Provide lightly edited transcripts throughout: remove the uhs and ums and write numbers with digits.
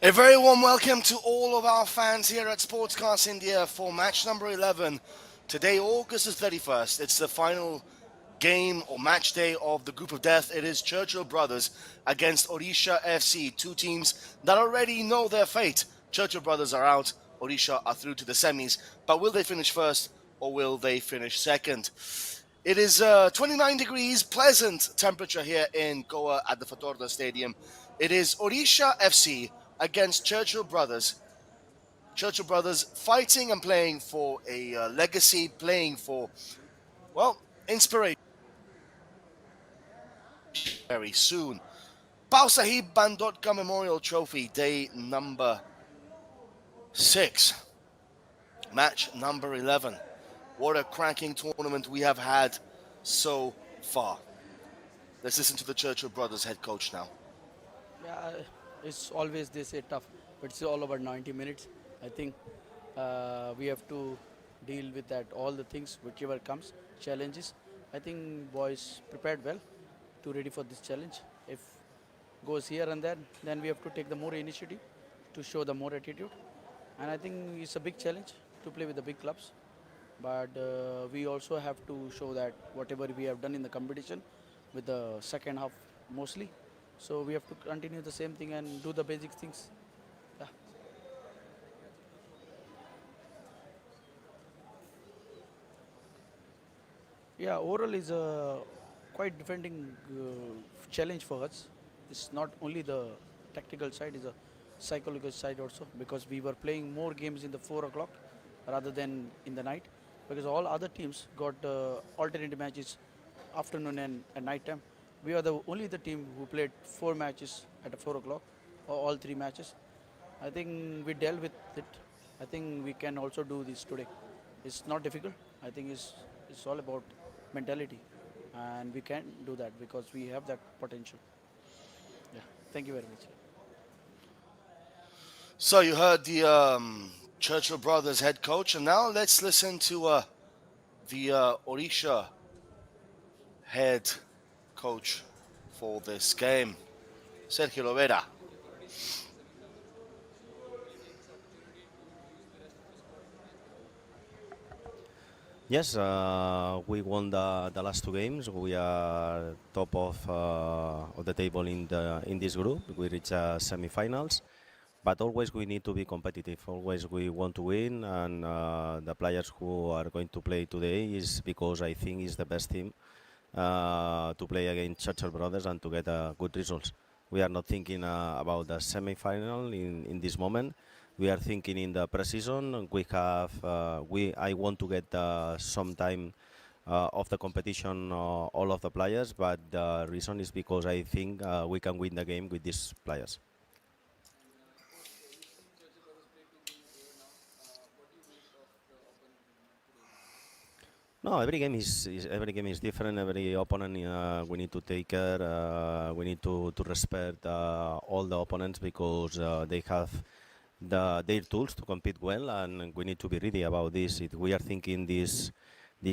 A very warm welcome to all of our fans here at Sportscast India for match number 11. Today, August is 31st. It's the final game or match day of the group of death. It is Churchill Brothers against Odisha FC, two teams that already know their fate. Churchill Brothers are out, Odisha are through to the semis, but will they finish first or will they finish second? It is 29 degrees, pleasant temperature here in Goa at the Fatorda Stadium. It is Odisha FC against Churchill Brothers. Churchill Brothers fighting and playing for a legacy, playing for, well, inspiration very soon. Bhausaheb Bandodkar Memorial Trophy, day number 6, match number 11. What a cracking tournament we have had so far. Let's listen to the Churchill Brothers head coach now. Yeah, it's always they say tough, but it's all about 90 minutes. I think we have to deal with that, all the things, whichever comes, challenges. I think boys prepared well to ready for this challenge. If goes here and there, then we have to take the more initiative to show the more attitude. And I think it's a big challenge to play with the big clubs. But we also have to show that whatever we have done in the competition with the second half mostly, so we have to continue the same thing and do the basic things. Yeah, yeah. Overall is a quite defending challenge for us. It's not only the tactical side; it's a psychological side also, because we were playing more games in the 4 o'clock rather than in the night, because all other teams got alternative matches afternoon and night time. We are the only the team who played 4 matches at a 4 o'clock, or all 3 matches. I think we dealt with it. I think we can also do this today. It's not difficult. I think it's all about mentality, and we can do that because we have that potential. Yeah. Thank you very much. So you heard the Churchill Brothers head coach, and now let's listen to the Odisha head coach for this game, Sergio Lovera. Yes, we won the last 2 games. We are top of the table in this group. We reach semi-finals, but always we need to be competitive. Always we want to win, and the players who are going to play today is because I think is the best team to play against Churchill Brothers and to get good results. We are not thinking about the semi-final in this moment. We are thinking in the pre-season. I want to get some time of the competition, all of the players, but the reason is because I think we can win the game with these players. No, every game is different. Every opponent we need to take care. We need to respect all the opponents because they have their tools to compete well, and we need to be ready about this. If we are thinking this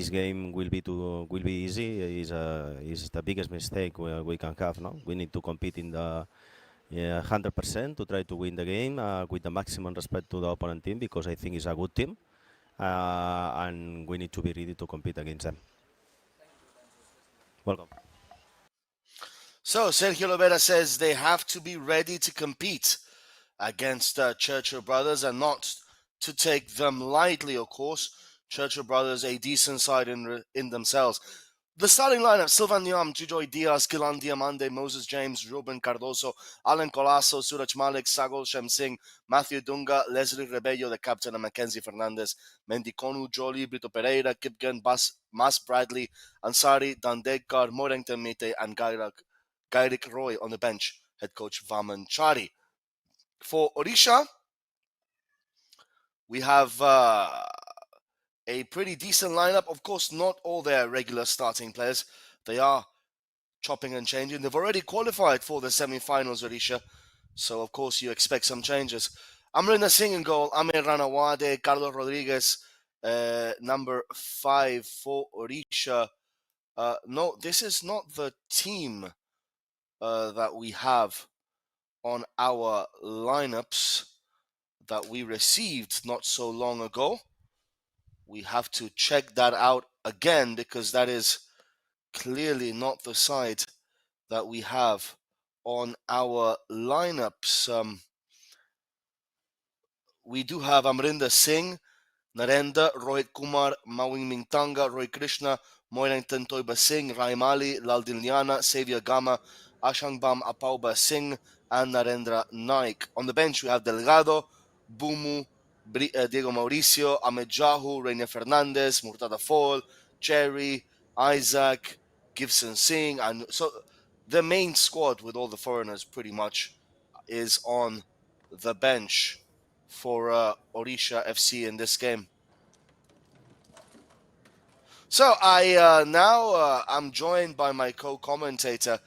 game will be easy, is the biggest mistake we can have. No, we need to compete in the 100% to try to win the game with the maximum respect to the opponent team because I think it's a good team and we need to be ready to compete against them. Welcome. So Sergio Lovera says they have to be ready to compete against Churchill Brothers and not to take them lightly, of course. Churchill Brothers, a decent side in themselves. The starting lineup: Silvan Niam, Jujoy Diaz, Gilan Diamande, Moses James, Ruben Cardoso, Alan Colasso, Suraj Malik, Sagol Shem Singh, Matthew Dunga, Leslie Rebello, the captain, and Mackenzie Fernandez, Mendiconu, Jolie, Brito Pereira, Kipgen, Mas Bradley, Ansari, Dandekar, Morengton Mite, and Gairik Roy on the bench. Head coach Vaman Chari. For Odisha, we have a pretty decent lineup. Of course, not all their regular starting players. They are chopping and changing. They've already qualified for the semi-finals, Odisha. So, of course, you expect some changes. Amrina Singh in goal. Amir Ranawade, Carlos Rodriguez, number 5 for Odisha. No, this is not the team that we have on our lineups that we received not so long ago. We have to check that out again because that is clearly not the side that we have on our lineups. We do have Amrinder Singh, Narendra, Rohit Kumar, Mawing Mingtanga, Roy Krishna, Moinangton Toiba Singh, Raimali, Laldiliana, Xavier Gama, Ashangbam Apauba Singh, and Narendra Naik. On the bench, we have Delgado, Bumu, Diego Mauricio, Ahmed Jahu, Reina Fernandez, Murtada Fall, Cherry, Isaac, Gibson Singh. And so the main squad with all the foreigners pretty much is on the bench for Odisha FC in this game. So I'm joined by my co-commentator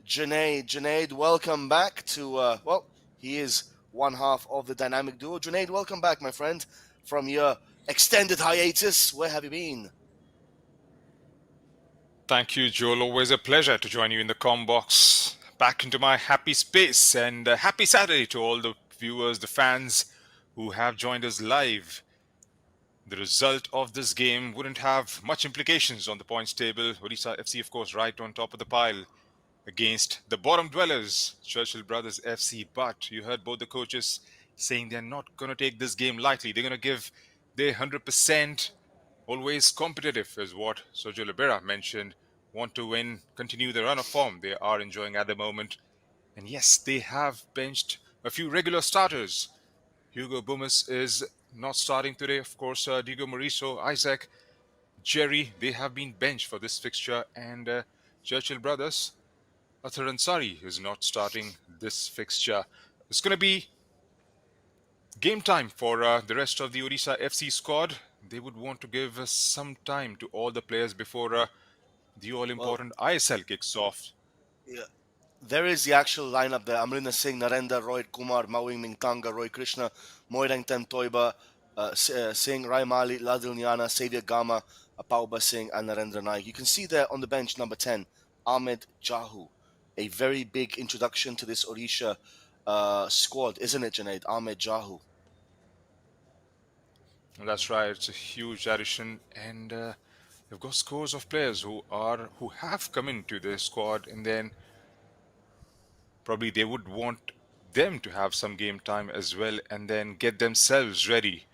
Junaid. Junaid, welcome back to he is one half of the dynamic duo. Junaid, welcome back, my friend, from your extended hiatus. Where have you been? Thank you, Joel. Always a pleasure to join you in the comm box. Back into my happy space, and happy Saturday to all the viewers, the fans who have joined us live. The result of this game wouldn't have much implications on the points table. Odisha FC, of course, right on top of the pile against the bottom dwellers, Churchill Brothers FC. But you heard both the coaches saying they're not going to take this game lightly. They're going to give their 100%. Always competitive is what Sergio Libera mentioned. Want to win, continue the run of form they are enjoying at the moment. And yes, they have benched a few regular starters. Hugo Bumas is not starting today. Of course, Diego Mauricio, Isaac, Jerry, they have been benched for this fixture. And Churchill Brothers, Athar Ansari is not starting this fixture. It's going to be game time for the rest of the Odisha FC squad. They would want to give some time to all the players before the all-important ISL kicks off. Yeah, there is the actual lineup there. Amrinder Singh, Narendra, Rohit Kumar, Mawing Mingtanga, Roy Krishna, Moirangtem Toiba, Singh, Raimali, Ladilniana, Xavier Gama, Apauba Singh, and Narendra Naik. You can see there on the bench, number 10, Ahmed Jahu. A very big introduction to this Odisha squad, isn't it, Junaid? Ahmed Jahu. That's right. It's a huge addition, and they've got scores of players who have come into the squad, and then probably they would want them to have some game time as well, and then get themselves ready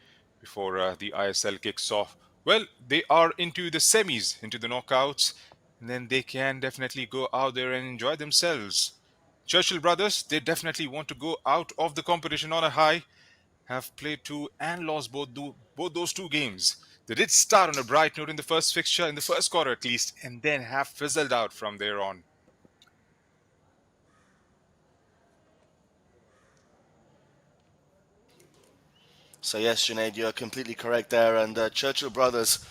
before the ISL kicks off. Well, they are into the semis, into the knockouts, and then they can definitely go out there and enjoy themselves. Churchill Brothers, they definitely want to go out of the competition on a high. Have played two and lost both those two games. They did start on a bright note in the first fixture, in the first quarter at least, and then have fizzled out from there on. So yes, Junaid, you're completely correct there. And Churchill Brothers,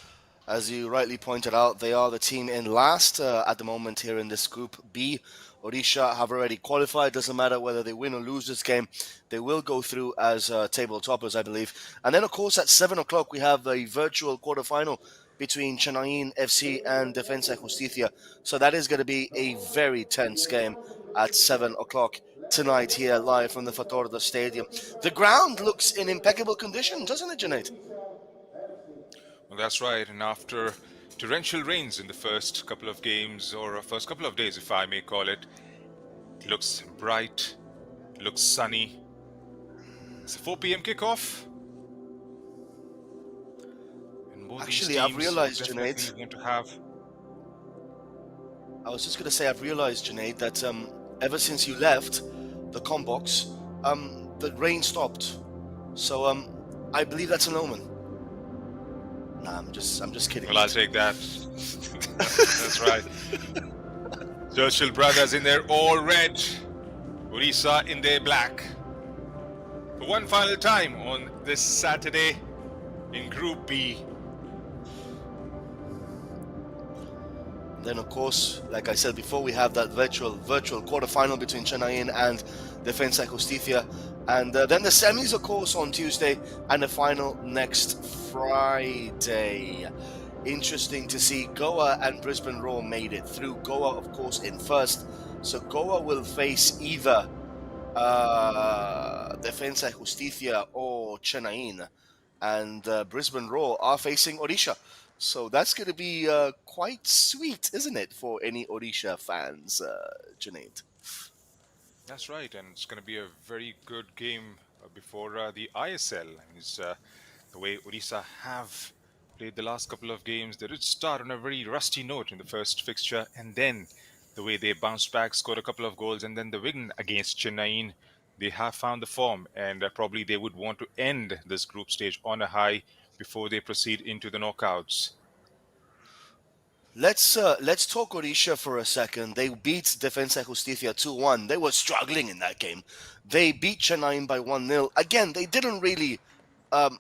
as you rightly pointed out, they are the team in last at the moment here in this Group B. Odisha have already qualified. Doesn't matter whether they win or lose this game. They will go through as table toppers, I believe. And then, of course, at 7 o'clock, we have a virtual quarterfinal between Chennaiyin FC and Defensa Justicia. So that is going to be a very tense game at 7 o'clock tonight here live from the Fatorda Stadium. The ground looks in impeccable condition, doesn't it, Junaid? Well, that's right. And after torrential rains in the first couple of games, or first couple of days, if I may call it, it looks bright, looks sunny. It's a 4 p.m. kickoff. And both Actually, these I've teams realized, definitely Junaid, want to have. I was just going to say, I've realized, Junaid, that ever since you left the combox, the rain stopped. So I believe that's an omen. Nah, I'm just kidding. Well, I'll take that. That's right. Churchill Brothers in their all red, Odisha in their black. For one final time on this Saturday in Group B. Then, of course, like I said before, we have that virtual quarterfinal between Chennaiyin and Defensa Justicia. And then the semis, of course, on Tuesday, and the final next Friday. Interesting to see Goa and Brisbane Roar made it through. Goa, of course, in first. So Goa will face either Defensa y Justicia or Chennai and Brisbane Roar are facing Odisha. So that's going to be quite sweet, isn't it, for any Odisha fans, Junaid? That's right, and it's going to be a very good game before the ISL. I mean, it's, the way Odisha have played the last couple of games, they did start on a very rusty note in the first fixture, and then the way they bounced back, scored a couple of goals, and then the win against Chennai, they have found the form, and probably they would want to end this group stage on a high before they proceed into the knockouts. Let's talk Odisha for a second. They beat Defensa y Justicia 2-1. They were struggling in that game. They beat Chennai by 1-0. Again, they didn't really um,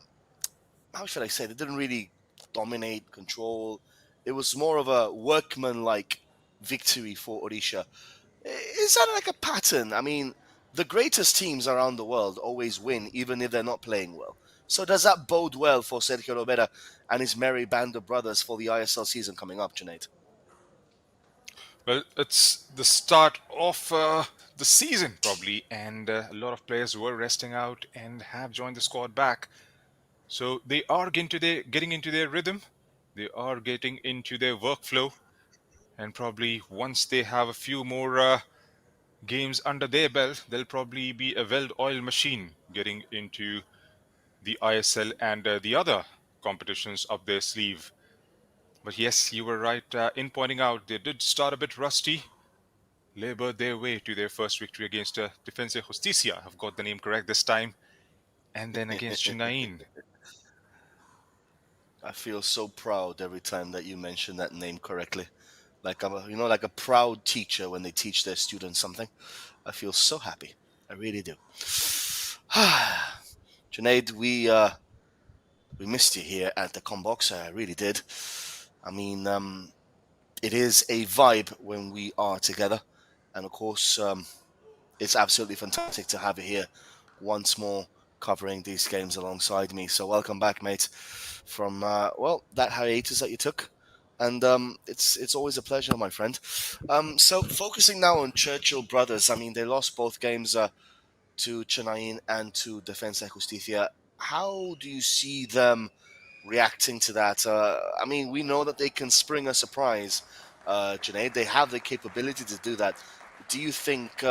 how should I say? They didn't really dominate, control. It was more of a workman-like victory for Odisha. Is that like a pattern? I mean, the greatest teams around the world always win, even if they're not playing well. So does that bode well for Sergio Robera and his merry band of brothers for the ISL season coming up, Junaid? Well, it's the start of the season, probably, and a lot of players were resting out and have joined the squad back. So they are getting into their rhythm, they are getting into their workflow, and probably once they have a few more games under their belt, they'll probably be a well-oiled machine getting into the ISL and the other competitions up their sleeve. But yes, you were right in pointing out they did start a bit rusty, labored their way to their first victory against Defensa y Justicia. I've got the name correct this time. And then against Chennai. I feel so proud every time that you mention that name correctly. Like like a proud teacher when they teach their students something. I feel so happy. I really do. Junaid, we missed you here at the Comboxer. I really did. I mean, it is a vibe when we are together, and of course, it's absolutely fantastic to have you here once more covering these games alongside me. So welcome back, mate, from that hiatus that you took. And it's always a pleasure, my friend. So focusing now on Churchill brothers. I mean, they lost both games to Chennai and to Defensa y Justicia. How do you see them reacting to that? I mean, we know that they can spring a surprise, Junaid. They have the capability to do that. Do you think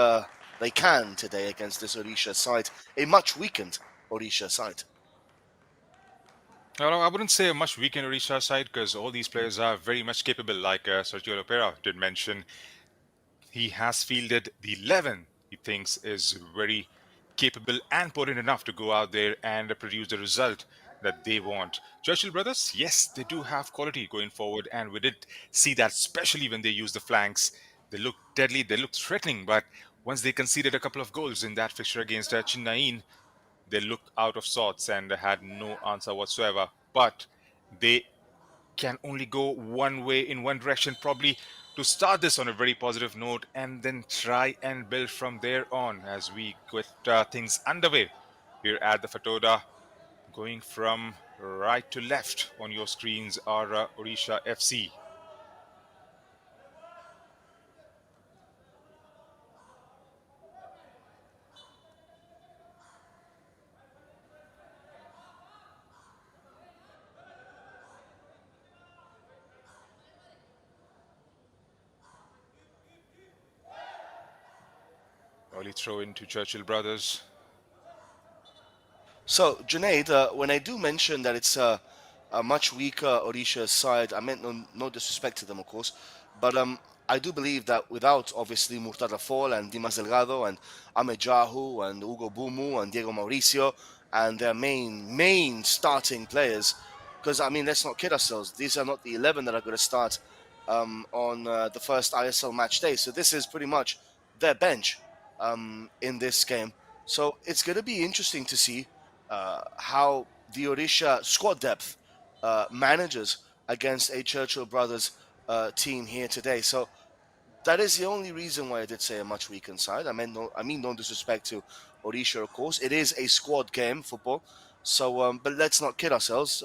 they can today against this Odisha side, a much weakened Odisha side? Well, I wouldn't say a much weakened Odisha side because all these players are very much capable, like Sergio Lopera did mention. He has fielded the 11 he thinks is very capable and potent enough to go out there and produce the result that they want. Churchill brothers, yes, they do have quality going forward, and we did see that, especially when they use the flanks. They look deadly, they look threatening, but once they conceded a couple of goals in that fixture against Chennai, they looked out of sorts and had no answer whatsoever. But they can only go one way in one direction, probably to start this on a very positive note and then try and build from there on as we get things underway here at the Fatoda. Going from right to left on your screens are Odisha FC. Early throw into Churchill brothers. So, Junaid, when I do mention that it's a much weaker Odisha side, I meant no disrespect to them, of course, but I do believe that without obviously Murtada Fall and Dimas Delgado and Amejahu and Hugo Bumu and Diego Mauricio and their main starting players, because I mean, let's not kid ourselves, these are not the 11 that are going to start on the first ISL match day. So this is pretty much their bench in this game. So it's going to be interesting to see how the Odisha squad depth manages against a Churchill Brothers team here today. So that is the only reason why I did say a much weakened side. I mean no disrespect to Odisha, of course. It is a squad game, football. So, but let's not kid ourselves.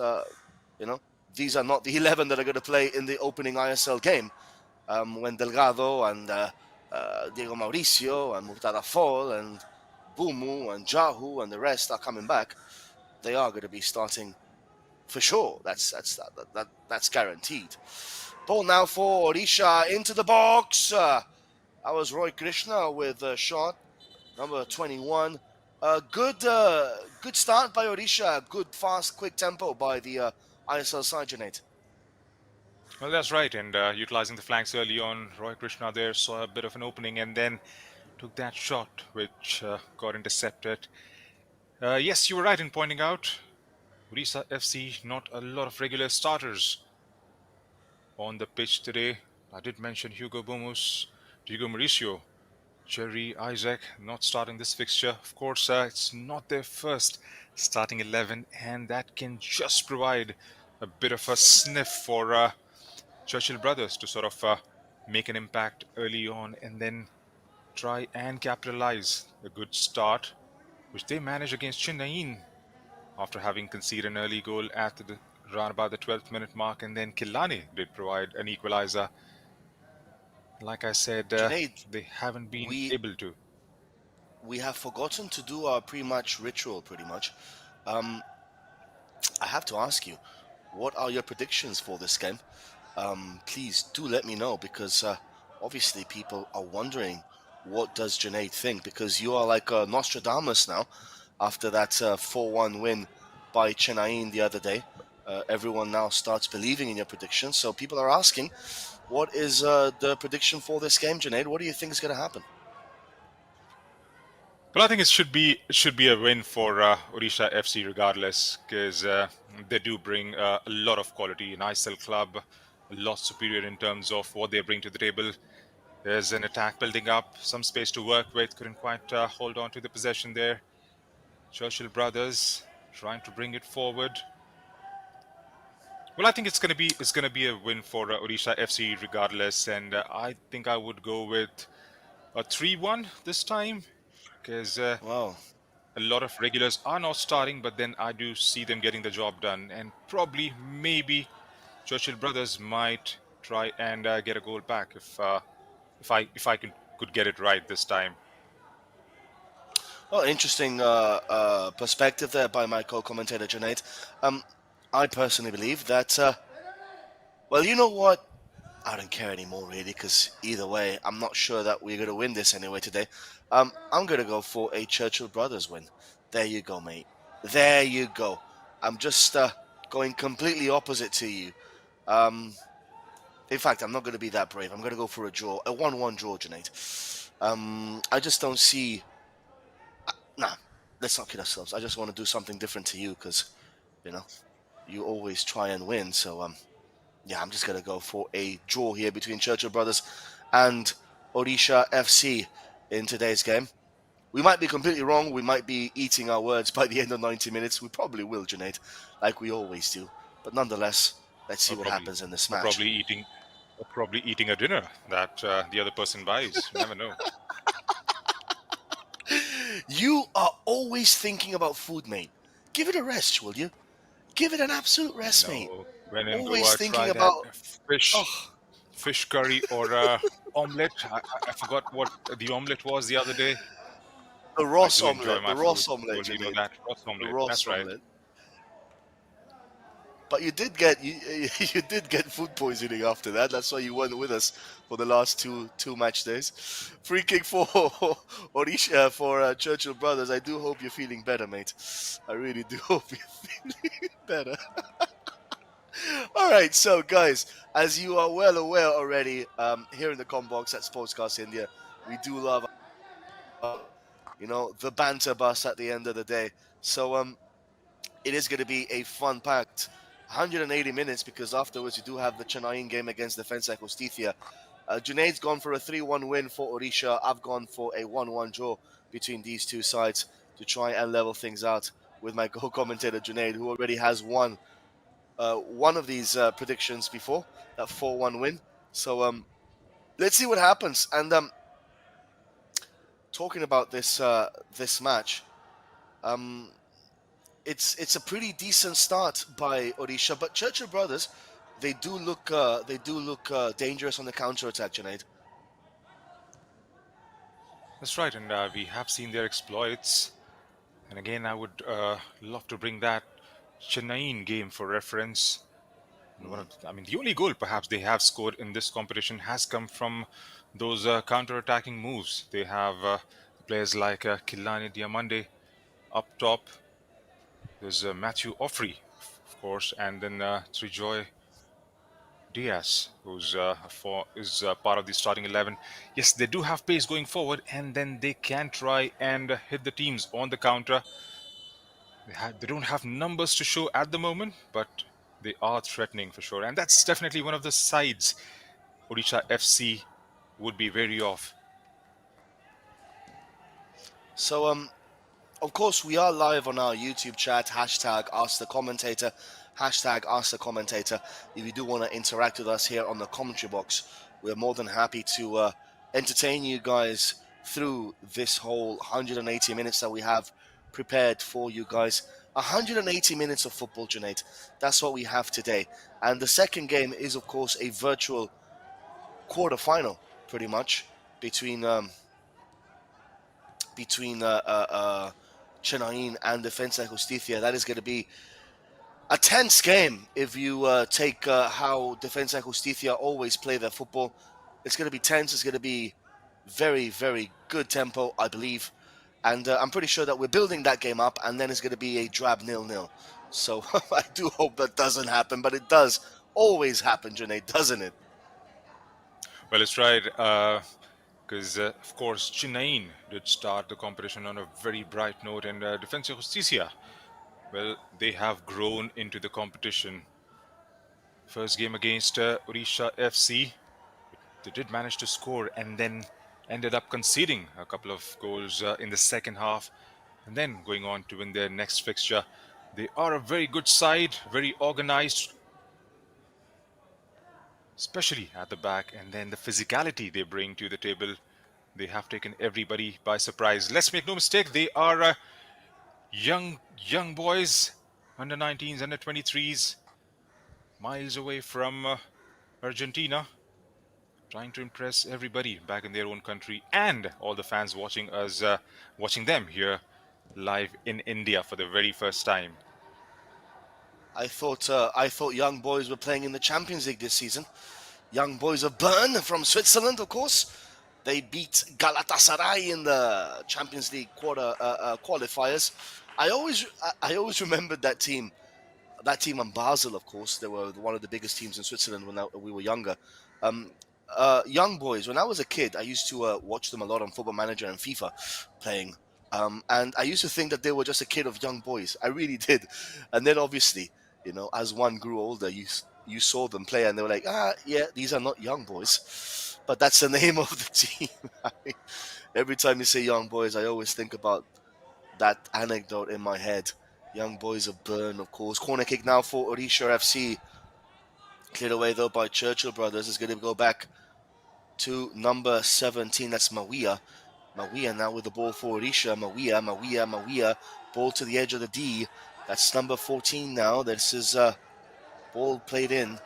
You know, these are not the 11 that are going to play in the opening ISL game. When Delgado and Diego Mauricio and Murtada Fall and Bumu and Jahu and the rest are coming back, they are going to be starting for sure. That's guaranteed. Ball now for Odisha into the box. That was Roy Krishna with a shot, number 21. Good start by Odisha. Good, fast, quick tempo by the ISL side, Junaid. Well, that's right. And utilizing the flanks early on, Roy Krishna there saw a bit of an opening and then took that shot, which got intercepted. Yes, you were right in pointing out Odisha FC, not a lot of regular starters on the pitch today. I did mention Hugo Bomus, Diego Mauricio, Jerry Isaac not starting this fixture. Of course, it's not their first starting 11, and that can just provide a bit of a sniff for Churchill brothers to sort of make an impact early on and then try and capitalize a good start, which they managed against Chennai after having conceded an early goal at the around about the 12th minute mark, and then Killarney did provide an equalizer. Like I said, Junaid, they haven't been we able to. we have forgotten to do our pre-match ritual, pretty much. I have to ask you, what are your predictions for this game? Please do let me know, because obviously people are wondering, what does Junaid think? Because you are like Nostradamus now after that 4-1 win by Chennai the other day. Everyone now starts believing in your predictions. So people are asking, what is the prediction for this game, Junaid? What do you think is going to happen? Well, I think it should be a win for Odisha FC regardless, because they do bring a lot of quality. An ISL club, a lot superior in terms of what they bring to the table. There's an attack building up, some space to work with. Couldn't quite hold on to the possession there. Churchill brothers trying to bring it forward. Well, I think it's gonna be a win for Odisha FC regardless, and I think I would go with a 3-1 this time, because Wow. a lot of regulars are not starting, but then I do see them getting the job done, and probably maybe Churchill brothers might try and get a goal back if I could get it right this time. Well, interesting perspective there by my co-commentator, Junaid. I personally believe that, well, you know what? I don't care anymore, really, because either way, I'm not sure that we're going to win this anyway today. I'm going to go for a Churchill Brothers win. There you go, mate. There you go. I'm just going completely opposite to you. In fact, I'm not going to be that brave. I'm going to go for a draw, a 1-1 draw, Junaid. I just don't see... Nah, let's not kid ourselves. I just want to do something different to you, because, you know, you always try and win. So, yeah, I'm just going to go for a draw here between Churchill Brothers and Odisha FC in today's game. We might be completely wrong. We might be eating our words by the end of 90 minutes. We probably will, Junaid, like we always do. But nonetheless, let's see Or what probably, happens in this or match. probably eating a dinner that the other person buys. You never know. You are always thinking about food, mate. Give it a rest, will you? Give it an absolute rest, mate. No, when in Always Goa, thinking try that about... fish Oh, fish curry or omelette. I forgot what the omelette was the other day. the I Ross do enjoy omelette. The my food. Ross omelette, Well, you know Junaid. that Ross The omelette. Ross That's right. omelette. But you did get you did get food poisoning after that. That's why you weren't with us for the last two match days. Free kick for Odisha for Churchill Brothers. I do hope you're feeling better, mate. I really do hope you're feeling better. All right, so guys, as you are well aware already, here in the Combox at Sportscast India, we do love, the banter bus at the end of the day. So it is going to be a fun-packed 180 minutes, because afterwards you do have the Chennai game against Defensa Justicia. Junaid's gone for a 3-1 win for Odisha. I've gone for a 1-1 draw between these two sides to try and level things out with my co-commentator Junaid, who already has won one of these predictions before, that 4-1 win. So let's see what happens. And talking about this match, it's a pretty decent start by Odisha, but Churchill Brothers, they do look dangerous on the counter attack, Junaid. That's right, and we have seen their exploits. And again, I would love to bring that Chennai game for reference. And I mean, the only goal perhaps they have scored in this competition has come from those counter-attacking moves. They have players like Killani Diamande up top. There's Matthew Offrey, of course, and then Trijoy Diaz, who's is part of the starting 11. Yes, they do have pace going forward, and then they can try and hit the teams on the counter. They don't have numbers to show at the moment, but they are threatening for sure, and that's definitely one of the sides Odisha FC would be wary of. So, of course, we are live on our YouTube chat. Hashtag Ask the Commentator. Hashtag Ask the Commentator. If you do want to interact with us here on the commentary box, we're more than happy to entertain you guys through this whole 180 minutes that we have prepared for you guys. 180 minutes of football, Junaid. That's what we have today. And the second game is, of course, a virtual quarter-final, pretty much, between Chennai and Defensa y Justicia. That is going to be a tense game if you take how Defensa y Justicia always play their football. It's going to be tense. It's going to be very, very good tempo, I believe. And I'm pretty sure that we're building that game up, and then it's going to be a drab 0-0. So I do hope that doesn't happen, but it does always happen, Junaid, doesn't it? Well, it's right, because of course Chennai did start the competition on a very bright note, and Defensa y Justicia, well, they have grown into the competition. First game against Odisha FC, they did manage to score and then ended up conceding a couple of goals in the second half, and then going on to win their next fixture. They are a very good side, very organized, especially at the back, and then the physicality they bring to the table. They have taken everybody by surprise. Let's make no mistake, they are young boys, under 19s, under 23s, miles away from Argentina, trying to impress everybody back in their own country and all the fans watching us, watching them here live in India for the very first time. I thought young boys were playing in the Champions League this season. Young boys of Bern from Switzerland, of course. They beat Galatasaray in the Champions League qualifiers. I always remembered that team. That team in Basel, of course. They were one of the biggest teams in Switzerland when we were younger. Young boys. When I was a kid, I used to watch them a lot on Football Manager and FIFA playing. And I used to think that they were just a kid of young boys. I really did. And then obviously, as one grew older, you saw them play and they were like, yeah, these are not young boys. But that's the name of the team. I mean, every time you say young boys, I always think about that anecdote in my head. Young boys of Bern, of course. Corner kick now for Odisha FC. Cleared away though by Churchill brothers. Is going to go back to number 17. That's Mawia. Mawia now with the ball for Odisha. Mawia. Ball to the edge of the D. That's number 14 now. This is ball played in.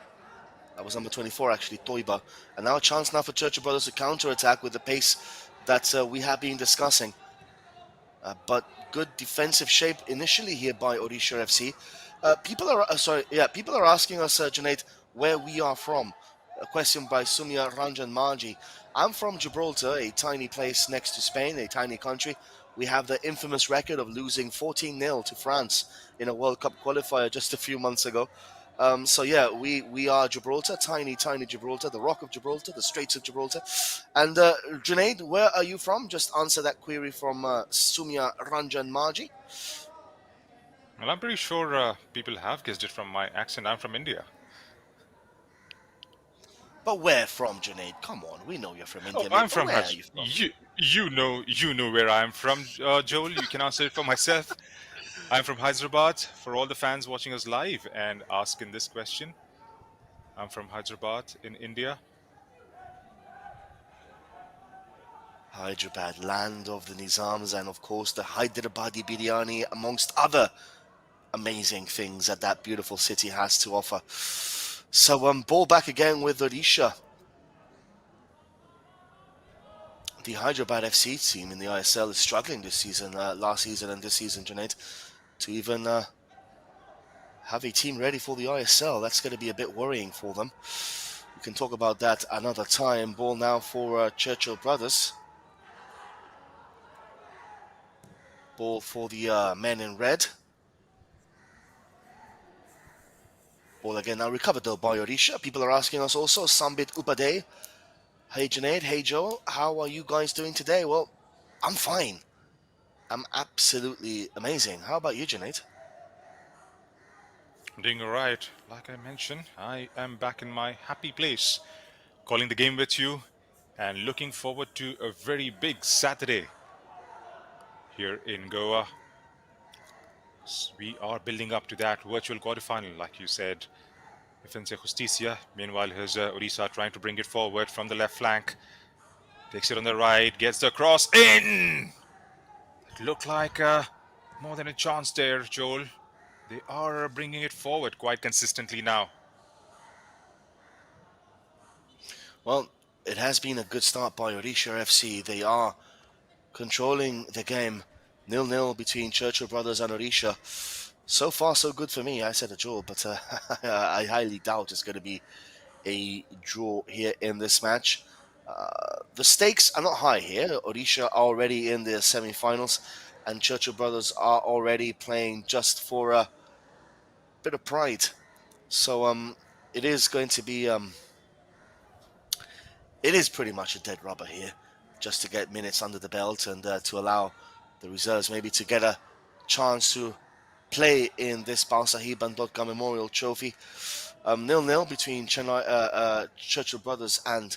That was number 24 actually, Toiba. And now a chance now for Churchill brothers to counter-attack with the pace that we have been discussing. But good defensive shape initially here by Odisha FC. People are asking us, Junaid, where we are from. A question by Sumya Ranjan Marji. I'm from Gibraltar, a tiny place next to Spain, a tiny country. We have the infamous record of losing 14-0 to France in a World Cup qualifier just a few months ago. So yeah, we are Gibraltar, tiny Gibraltar, the Rock of Gibraltar, the Straits of Gibraltar. And Junaid, where are you from? Just answer that query from Sumya Ranjan Marji. Well, I'm pretty sure people have guessed it from my accent. I'm from India. But where from, Junaid? Come on, we know you're from India. I'm Mate, from where are you from? You know where I'm from, Joel. You can answer it for myself. I'm from Hyderabad. For all the fans watching us live and asking this question, I'm from Hyderabad in India. Hyderabad, land of the Nizams, and of course the Hyderabadi biryani, amongst other amazing things that beautiful city has to offer. So ball back again with Odisha. The Hyderabad FC team in the ISL is struggling this season, last season and this season, Junaid, to even have a team ready for the ISL. That's going to be a bit worrying for them. We can talk about that another time. Ball now for Churchill Brothers. Ball for the men in red. Ball again now recovered though by Odisha. People are asking us also, Sambit Upadey. Hey Junaid, hey Joel, how are you guys doing today? Well, I'm fine. I'm absolutely amazing. How about you, Junaid? Doing alright. Like I mentioned, I am back in my happy place, calling the game with you and looking forward to a very big Saturday here in Goa. We are building up to that virtual quarterfinal, like you said. Defense Justicia, meanwhile, here's Odisha trying to bring it forward from the left flank. Takes it on the right, gets the cross in! It looked like more than a chance there, Joel. They are bringing it forward quite consistently now. Well, it has been a good start by Odisha FC. They are controlling the game. 0-0 between Churchill Brothers and Odisha. So far, so good for me. I said a draw, but I highly doubt it's going to be a draw here in this match. The stakes are not high here. Odisha are already in the semi-finals, and Churchill Brothers are already playing just for a bit of pride. So it is going to be it is pretty much a dead rubber here, just to get minutes under the belt and to allow the reserves maybe to get a chance to play in this Bhausaheb Bandodkar Memorial Trophy. 0-0 between Churchill Brothers and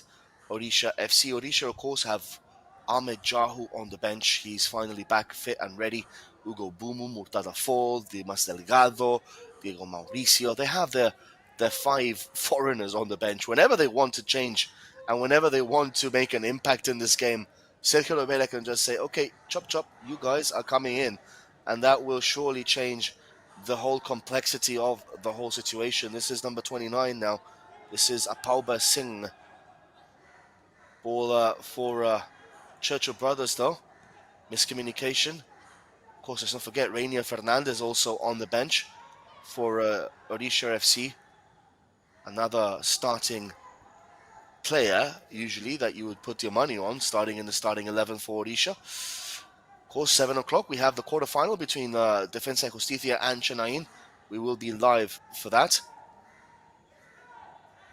Odisha FC. Odisha, of course, have Ahmed Jahu on the bench. He's finally back fit and ready. Ugo Bumu, Murtada Fall, Dimas Delgado, Diego Mauricio. They have their 5 foreigners on the bench. Whenever they want to change and whenever they want to make an impact in this game, Sergio Rivera can just say, okay, chop chop, you guys are coming in. And that will surely change the whole complexity of the whole situation. This is number 29 now. This is Apauba Singh. Ball for Churchill Brothers, though. Miscommunication. Of course, let's not forget Rainier Fernandez also on the bench for Odisha FC. Another starting player, usually, that you would put your money on, starting in the starting 11 for Odisha. Of course, 7 o'clock, we have the quarterfinal between Defensa Justicia and Chennai. We will be live for that.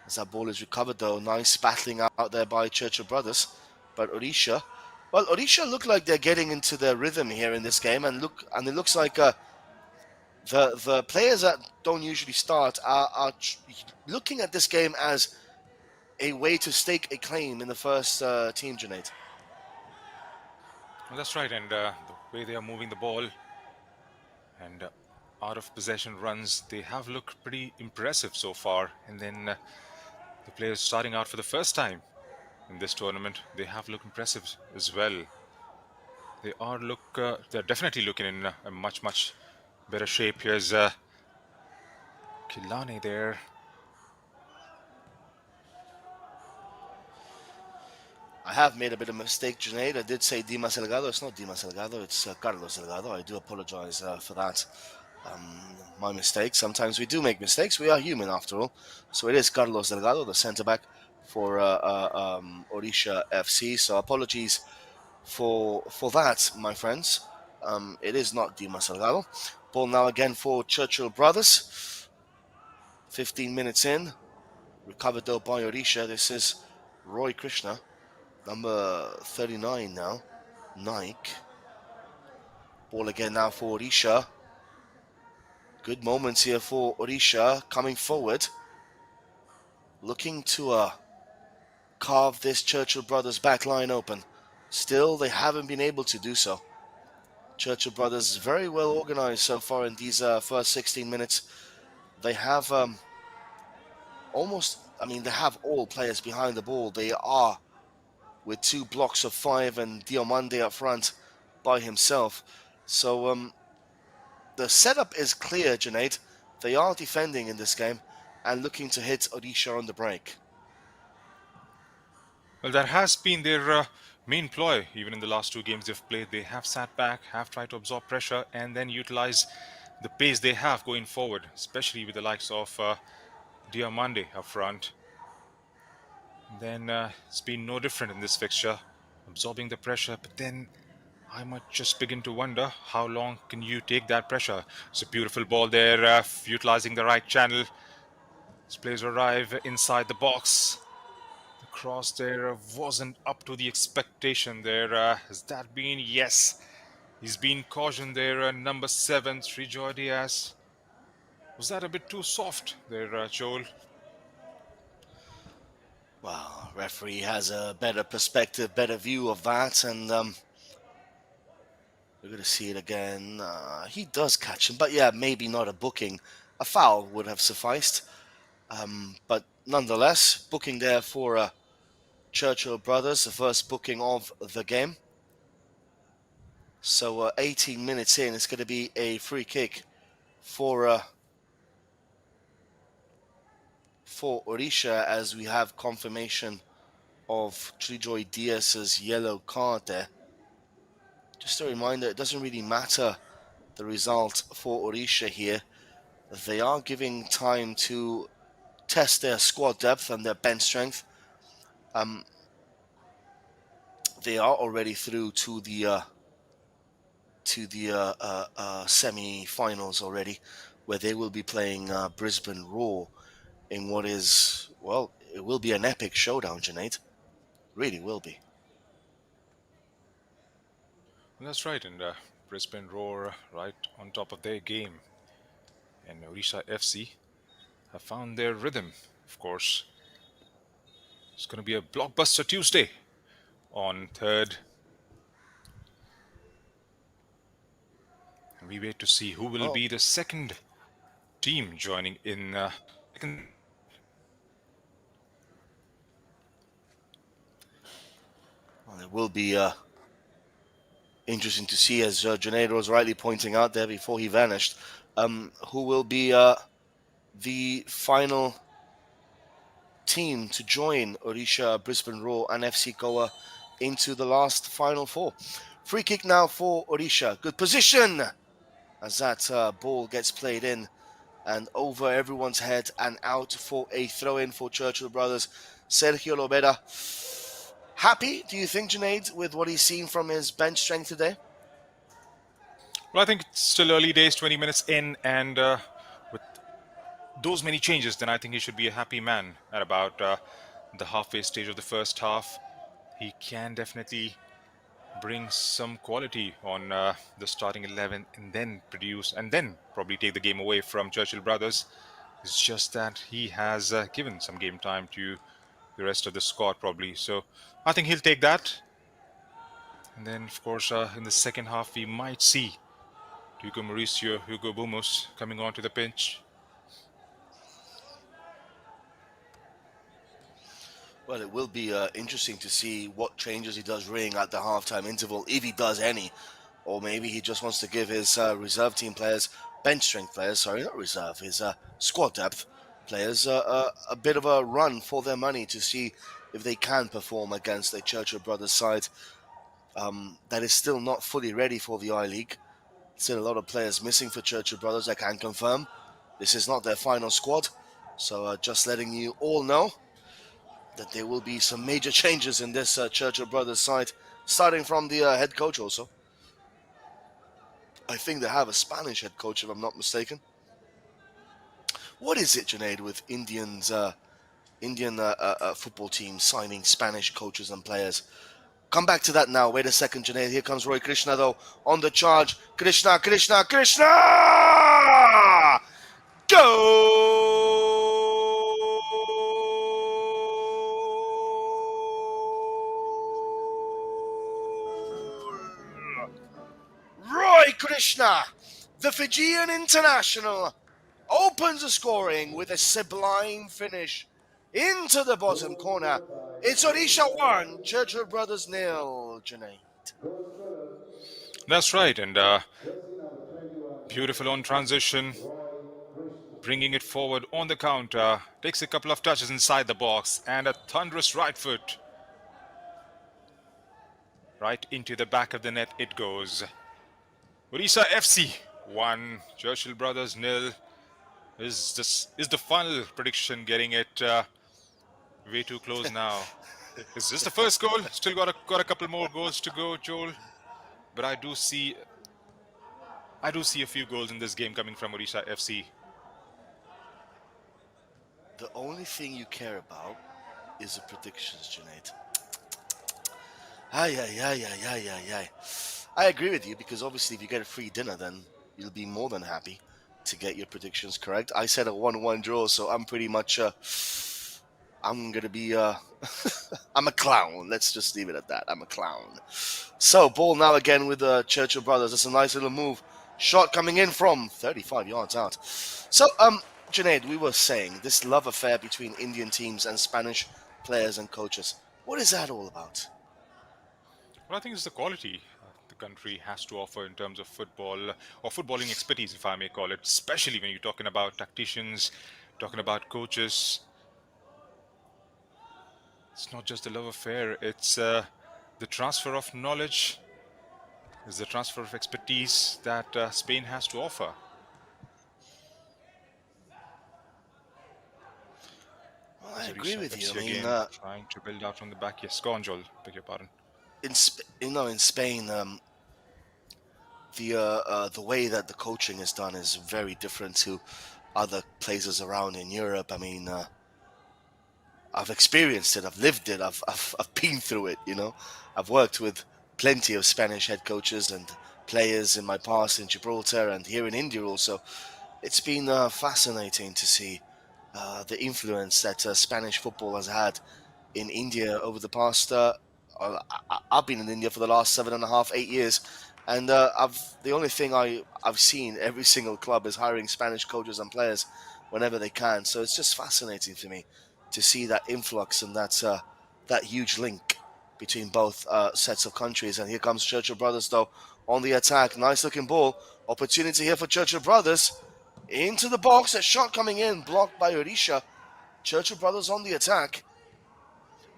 As that ball is recovered, though, nice battling out there by Churchill Brothers. But Odisha, well, Odisha look like they're getting into their rhythm here in this game, and it looks like the players that don't usually start are looking at this game as a way to stake a claim in the first team, Junaid. Well, that's right, and the way they are moving the ball and out of possession runs, they have looked pretty impressive so far. And then the players starting out for the first time in this tournament, they have looked impressive as well. They're definitely looking in a much better shape. Here's Kilani there. I have made a bit of a mistake, Junaid. I did say Dimas Delgado. It's not Dimas Delgado, it's Carlos Delgado. I do apologize for that. My mistake. Sometimes we do make mistakes. We are human after all. So it is Carlos Delgado, the centre-back for Odisha FC. So apologies for that, my friends. It is not Dimas Delgado. Ball now again for Churchill Brothers. 15 minutes in. Recovered though by Odisha. This is Roy Krishna. Number 39 now, Nike. Ball again now for Odisha. Good moments here for Odisha coming forward. Looking to carve this Churchill Brothers back line open. Still, they haven't been able to do so. Churchill Brothers very well organized so far in these first 16 minutes. They have they have all players behind the ball. They are with 2 blocks of 5 and Diomande up front by himself. So the setup is clear, Junaid. They are defending in this game and looking to hit Odisha on the break. Well, that has been their main ploy. Even in the last two games they've played, they have sat back, have tried to absorb pressure, and then utilize the pace they have going forward, especially with the likes of Diamande up front. Then it's been no different in this fixture, absorbing the pressure, but then I might just begin to wonder how long can you take that pressure. It's a beautiful ball there, utilizing the right channel. This players arrive inside the box. The cross there wasn't up to the expectation there. Has that been? Yes. He's been cautioned there. Number 7, Srijoy Diaz. Was that a bit too soft there, Joel? Well, referee has a better perspective, better view of that, and we're going to see it again. He does catch him, but yeah, maybe not a booking. A foul would have sufficed. But nonetheless, booking there for Churchill brothers, the first booking of the game. So 18 minutes in, it's going to be a free kick for Odisha, as we have confirmation of Trijoy Diaz's yellow card there. Just a reminder, it doesn't really matter the result for Odisha here. They are giving time to test their squad depth and their bench strength. They are already through to the semi-finals already, where they will be playing Brisbane Roar in what is, well, it will be an epic showdown, Junaid. Really will be. Well, that's right, and Brisbane Roar right on top of their game. And Odisha FC have found their rhythm, of course. It's going to be a blockbuster Tuesday on 3rd. And we wait to see who will be the second team joining in second. Well, it will be interesting to see, as Junaid was rightly pointing out there before he vanished, who will be the final team to join Odisha, Brisbane Roar and FC Goa into the last Final Four. Free kick now for Odisha. Good position as that ball gets played in and over everyone's head and out for a throw-in for Churchill brothers. Sergio Lobeda. Happy, do you think, Junaid, with what he's seen from his bench strength today? Well, I think it's still early days, 20 minutes in, and with those many changes, then I think he should be a happy man at about the halfway stage of the first half. He can definitely bring some quality on the starting 11 and then produce and then probably take the game away from Churchill brothers. It's just that he has given some game time to the rest of the squad probably. So I think he'll take that. And then, of course, in the second half, we might see Hugo Mauricio, Hugo Bumus coming onto the pitch. Well, it will be interesting to see what changes he does ring at the halftime interval, if he does any. Or maybe he just wants to give his reserve team players, bench strength players, sorry, not reserve, his squad depth players, a bit of a run for their money to see if they can perform against a Churchill Brothers side that is still not fully ready for the I-League. Still a lot of players missing for Churchill Brothers, I can confirm. This is not their final squad, so just letting you all know that there will be some major changes in this Churchill Brothers side, starting from the head coach also. I think they have a Spanish head coach, if I'm not mistaken. What is it, Junaid, with Indian football teams signing Spanish coaches and players? Come back to that now. Wait a second, Junaid. Here comes Roy Krishna, though, on the charge. Krishna! Go! Roy Krishna, the Fijian international, opens the scoring with a sublime finish into the bottom corner. It's Odisha 1, Churchill Brothers 0, Junaid. That's right, and beautiful on transition, bringing it forward on the counter, takes a couple of touches inside the box, and a thunderous right foot. Right into the back of the net it goes. Odisha FC 1, Churchill Brothers 0. Is the final prediction getting it way too close now? Is this the first goal? Still got a couple more goals to go, Joel. But I do see a few goals in this game coming from Odisha FC. The only thing you care about is the predictions, Junaid. Ay, ay, ay, ay, ay, ay, ay. I agree with you because obviously if you get a free dinner, then you'll be more than happy to get your predictions correct. I said a 1-1 draw, so I'm pretty much, I'm going to be, I'm a clown. Let's just leave it at that. I'm a clown. So, ball now again with the Churchill Brothers. That's a nice little move. Shot coming in from 35 yards out. So, Junaid, we were saying this love affair between Indian teams and Spanish players and coaches. What is that all about? Well, I think it's the quality the country has to offer in terms of football or footballing expertise, if I may call it, especially when you're talking about tacticians, talking about coaches. It's not just the love affair, it's the transfer of knowledge, it's the transfer of expertise that Spain has to offer. Well, I agree with you. I mean, trying to build out from the back. Yes, go on, Joel. Beg your pardon. in Spain, the way that the coaching is done is very different to other places around in Europe. I mean, I've experienced it, I've lived it, I've been through it. I've worked with plenty of Spanish head coaches and players in my past in Gibraltar and here in India also. It's been fascinating to see the influence that Spanish football has had in India over the past. I've been in India for the last 7.5, 8 years, and the only thing I've seen every single club is hiring Spanish coaches and players whenever they can. So it's just fascinating for me to see that influx and that huge link between both sets of countries. And here comes Churchill Brothers though on the attack. Nice looking ball. Opportunity here for Churchill Brothers. Into the box. A shot coming in. Blocked by Odisha. Churchill Brothers on the attack.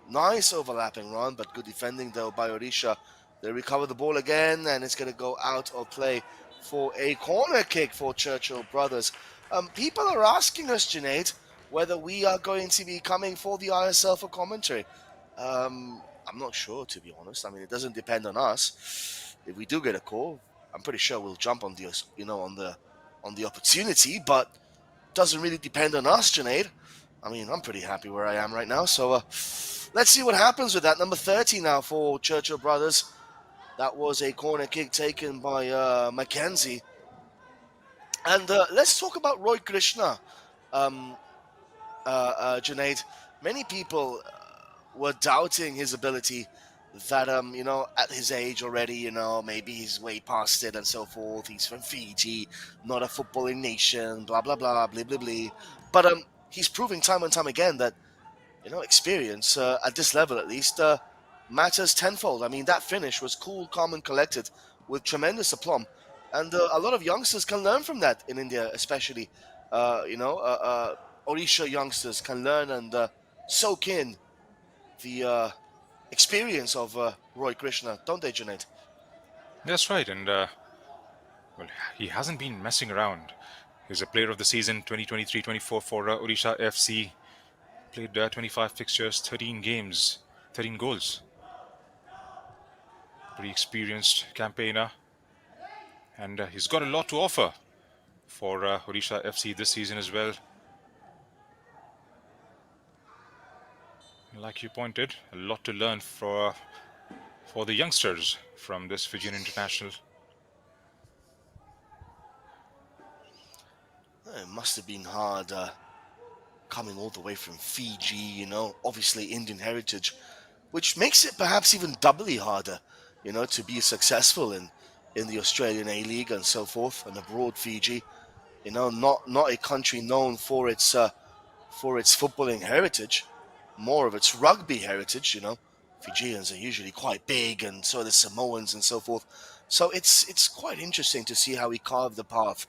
Nice overlapping run, but good defending though by Odisha. They recover the ball again, and it's going to go out of play for a corner kick for Churchill Brothers. People are asking us, Junaid, whether we are going to be coming for the ISL for commentary. I'm not sure, to be honest. I mean, it doesn't depend on us. If we do get a call, I'm pretty sure we'll jump on the on the opportunity, but doesn't really depend on us, Junaid. I mean, I'm pretty happy where I am right now. So let's see what happens with that. Number 30 now for Churchill Brothers. That was a corner kick taken by Mackenzie. And let's talk about Roy Krishna, Junaid. Many people were doubting his ability that, at his age already, maybe he's way past it and so forth. He's from Fiji, not a footballing nation, blah, blah, blah, blah, blah, blah. But he's proving time and time again that, experience, at this level at least, matters tenfold. I mean, that finish was cool, calm, and collected with tremendous aplomb. And a lot of youngsters can learn from that in India, especially. Odisha youngsters can learn and soak in the experience of Roy Krishna, don't they, Junaid? That's right, and well, he hasn't been messing around. He's a player of the season 2023-24 for Odisha FC. Played 25 fixtures, 13 games, 13 goals. Pretty experienced campaigner, and he's got a lot to offer for Odisha FC this season as well. Like you pointed, a lot to learn for the youngsters from this Fijian international. It must have been hard coming all the way from Fiji, obviously Indian heritage, which makes it perhaps even doubly harder, to be successful in the Australian A-League and so forth, and abroad Fiji, not a country known for its footballing heritage, more of its rugby heritage, Fijians are usually quite big, and so are the Samoans and so forth. So it's quite interesting to see how he carved the path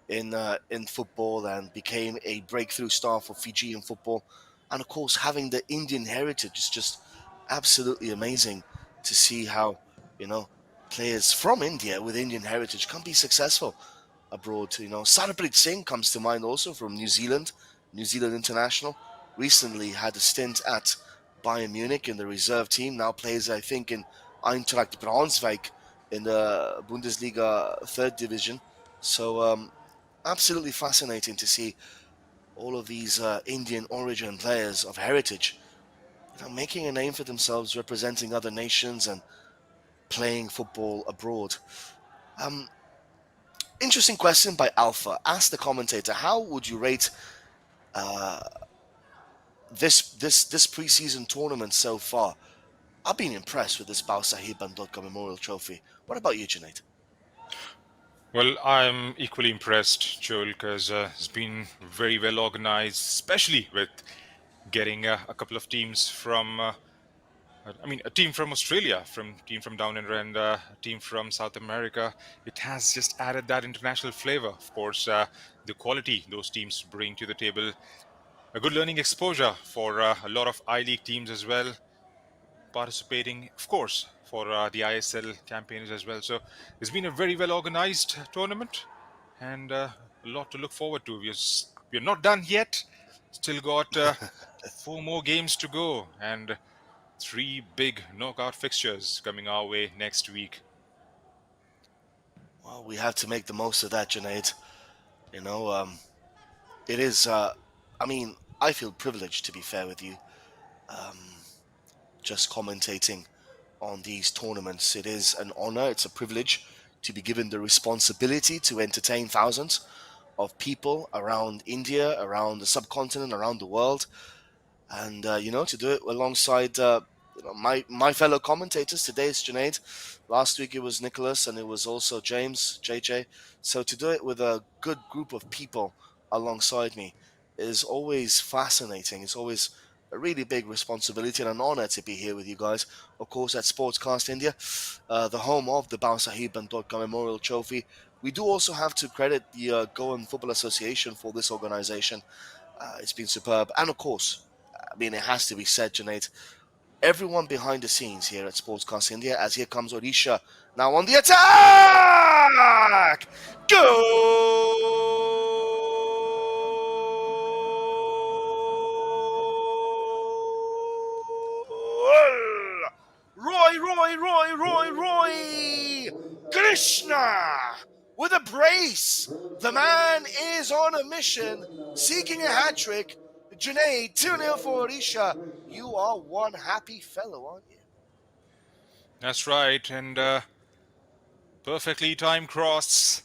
in football and became a breakthrough star for Fijian football. And of course, having the Indian heritage is just absolutely amazing to see how you know, players from India with Indian heritage can be successful abroad. Sarabpreet Singh comes to mind also from New Zealand, New Zealand international. Recently had a stint at Bayern Munich in the reserve team. Now plays, I think, in Eintracht Braunschweig in the Bundesliga third division. So absolutely fascinating to see all of these Indian origin players of heritage, making a name for themselves, representing other nations and playing football abroad. Um, Interesting question by Alpha. Ask the commentator, how would you rate uh, this preseason tournament so far? I've been impressed with this Bhausaheb Bandodkar Memorial Trophy. What about you, Junaid? Well, I'm equally impressed, Joel, because it's been very well organized, especially with getting a couple of teams from, a team from Australia, team from down under, and a team from South America. It has just added that international flavor. Of course, the quality those teams bring to the table, a good learning exposure for a lot of I-League teams as well, participating, of course, for the ISL campaigns as well. So it's been a very well organized tournament and a lot to look forward to. We're not done yet. Still got 4 more games to go and 3 big knockout fixtures coming our way next week. Well, we have to make the most of that, Junaid. You know, it is. I feel privileged to be fair with you. Um, just commentating on these tournaments, it is an honor. It's a privilege to be given the responsibility to entertain thousands of people around India, around the subcontinent, around the world, and to do it alongside my fellow commentators. Today it's Junaid. Last week it was Nicholas, and it was also James, JJ. So to do it with a good group of people alongside me is always fascinating. It's always a really big responsibility and an honor to be here with you guys. Of course, at Sportscast India, the home of the Bhausaheb Bandodkar Memorial Trophy. We do also have to credit the Goan Football Association for this organization. It's been superb. And of course, it has to be said, Junaid, everyone behind the scenes here at Sportscast India, as here comes Odisha now on the attack! Goal! Roy Krishna with a brace. The man is on a mission, seeking a hat trick. Junaid, 2-0 for Odisha. You are one happy fellow, aren't you? That's right, and perfectly timed cross,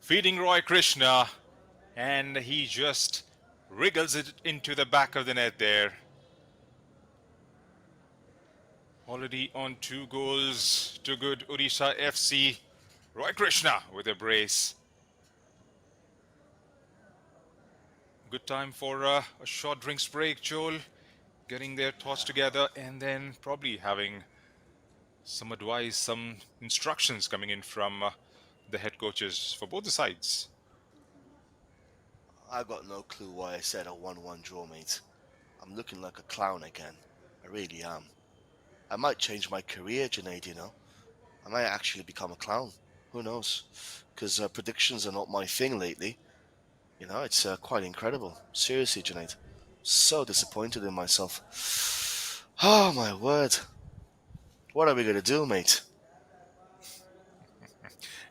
feeding Roy Krishna, and he just wriggles it into the back of the net there. Already on 2 goals to good Odisha FC. Roy Krishna with a brace. Good time for a short drinks break, Joel. Getting their thoughts together and then probably having some advice, some instructions coming in from the head coaches for both the sides. I got no clue why I said a 1-1 draw, mate. I'm looking like a clown again. I really am. I might change my career, Junaid, I might actually become a clown. Who knows? Because predictions are not my thing lately. It's quite incredible. Seriously, Junaid. So disappointed in myself. Oh, my word. What are we going to do, mate?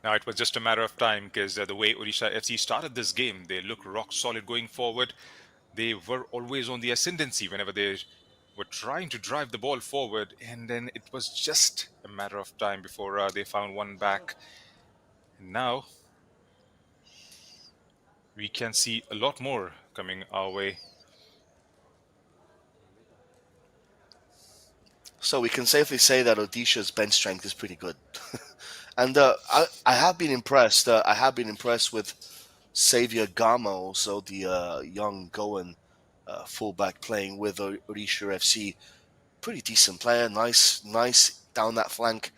Now, it was just a matter of time because the way Odisha FC started this game, they look rock solid going forward. They were always on the ascendancy whenever they were trying to drive the ball forward, and then it was just a matter of time before they found one back. And now we can see a lot more coming our way. So we can safely say that Odisha's bench strength is pretty good. And I have been impressed. I have been impressed with Xavier Gama, also the young Goan fullback playing with Odisha FC. Pretty decent player, nice down that flank.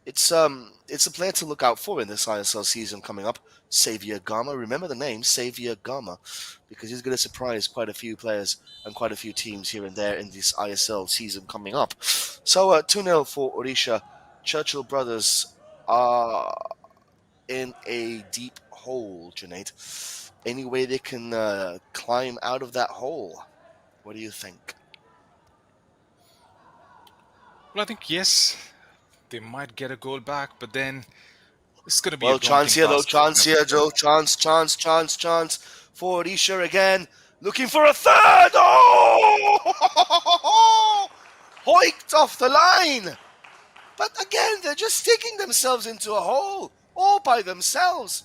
It's a player to look out for in this ISL season coming up. Xavier Gama. Remember the name, Xavier Gama, because he's going to surprise quite a few players and quite a few teams here and there in this ISL season coming up. So 2-0 for Odisha. Churchill brothers are in a deep hole, Junaid. Any way they can climb out of that hole? What do you think? Well, I think yes, they might get a goal back, but then it's going to be a Well, chance daunting here though. task for Chance them. here, Joe. Chance for Odisha again. Looking for a third. Oh! Hoiked off the line. But again, they're just digging themselves into a hole all by themselves.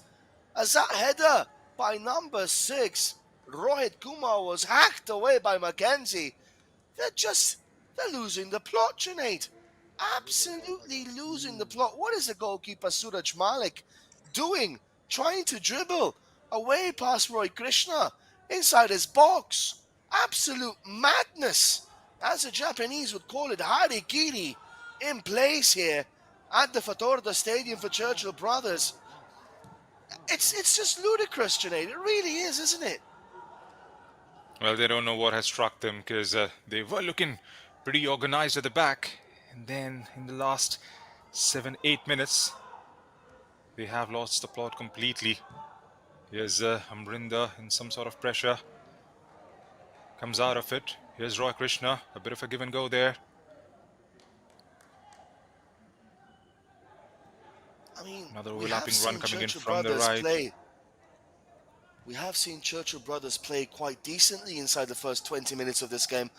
As that header by number 6, Rohit Kumar, was hacked away by Mackenzie. They're losing the plot, Junaid. Absolutely losing the plot. What is the goalkeeper Suraj Malik doing? Trying to dribble away past Roy Krishna inside his box. Absolute madness. As the Japanese would call it, harikiri in place here at the Fatorda Stadium for Churchill Brothers. It's just ludicrous, Junaid. It really is, isn't it? Well, they don't know what has struck them because they were looking pretty organized at the back. And then in the last 7-8 minutes, they have lost the plot completely. Here's Amrinda in some sort of pressure. Comes out of it. Here's Roy Krishna. A bit of a give and go there. I mean, Another we have overlapping seen run coming in Churchill from the Brothers right. play. We have seen Churchill Brothers play quite decently inside the first 20 minutes of this game,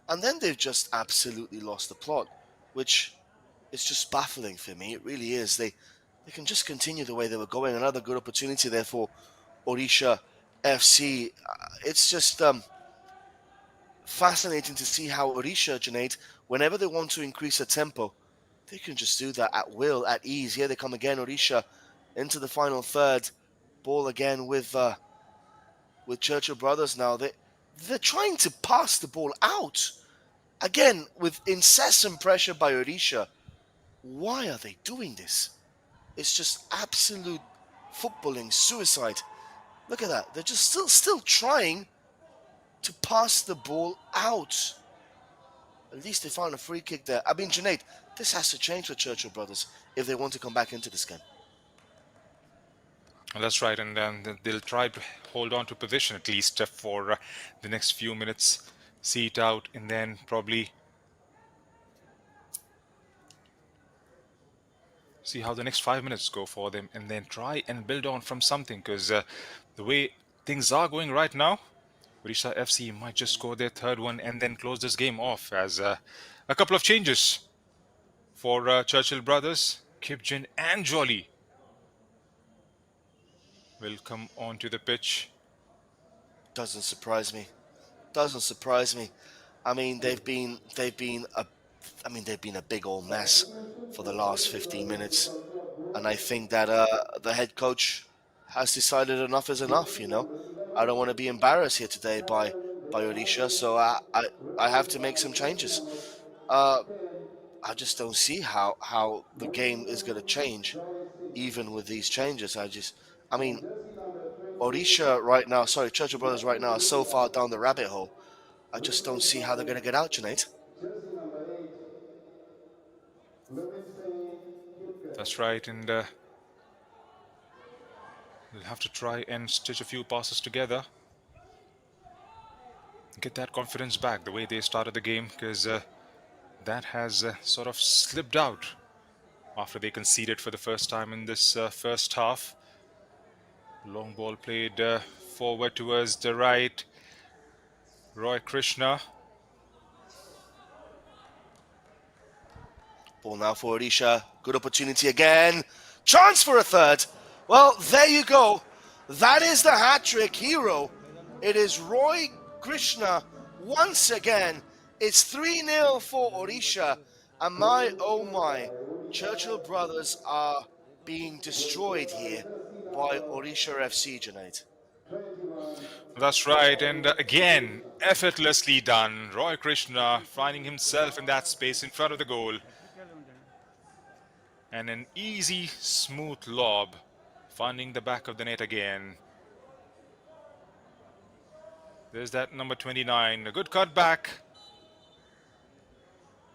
and then they've just absolutely lost the plot, which is just baffling for me. It really is. They can just continue the way they were going. Another good opportunity there for Odisha FC. It's just fascinating to see how Odisha, Junaid, whenever they want to increase the tempo, they can just do that at will, at ease. Here they come again, Odisha, into the final third. Ball again with Churchill Brothers now. They're trying to pass the ball out. Again, with incessant pressure by Odisha. Why are they doing this? It's just absolute footballing suicide. Look at that. They're just still trying to pass the ball out. At least they found a free kick there. I mean, Junaid, this has to change for Churchill Brothers if they want to come back into this game. Well, that's right, and they'll try to hold on to position at least for the next few minutes, see it out, and then probably see how the next 5 minutes go for them, and then try and build on from something. Because the way things are going right now, Odisha FC might just score their third one and then close this game off. As a couple of changes for Churchill Brothers, Kipjin and Jolly will come onto the pitch. Doesn't surprise me. Doesn't surprise me. I mean, they've been a big old mess for the last 15 minutes, and I think that the head coach has decided enough is enough. I don't want to be embarrassed here today by Odisha, so I have to make some changes. I just don't see how the game is going to change, even with these changes. I mean, Odisha right now, sorry, Churchill Brothers right now are so far down the rabbit hole. I just don't see how they're going to get out, Junaid. That's right, and they'll have to try and stitch a few passes together. Get that confidence back the way they started the game, because that has sort of slipped out after they conceded for the first time in this first half. Long ball played forward towards the right. Roy Krishna. Ball now for Odisha. Good opportunity again. Chance for a third. Well, there you go. That is the hat-trick hero. It is Roy Krishna once again. It's 3-0 for Odisha. And my, oh my, Churchill Brothers are being destroyed here by Odisha FC, Junaid. That's right, and again, effortlessly done. Roy Krishna finding himself in that space in front of the goal. And an easy, smooth lob, finding the back of the net again. There's that number 29, a good cut back.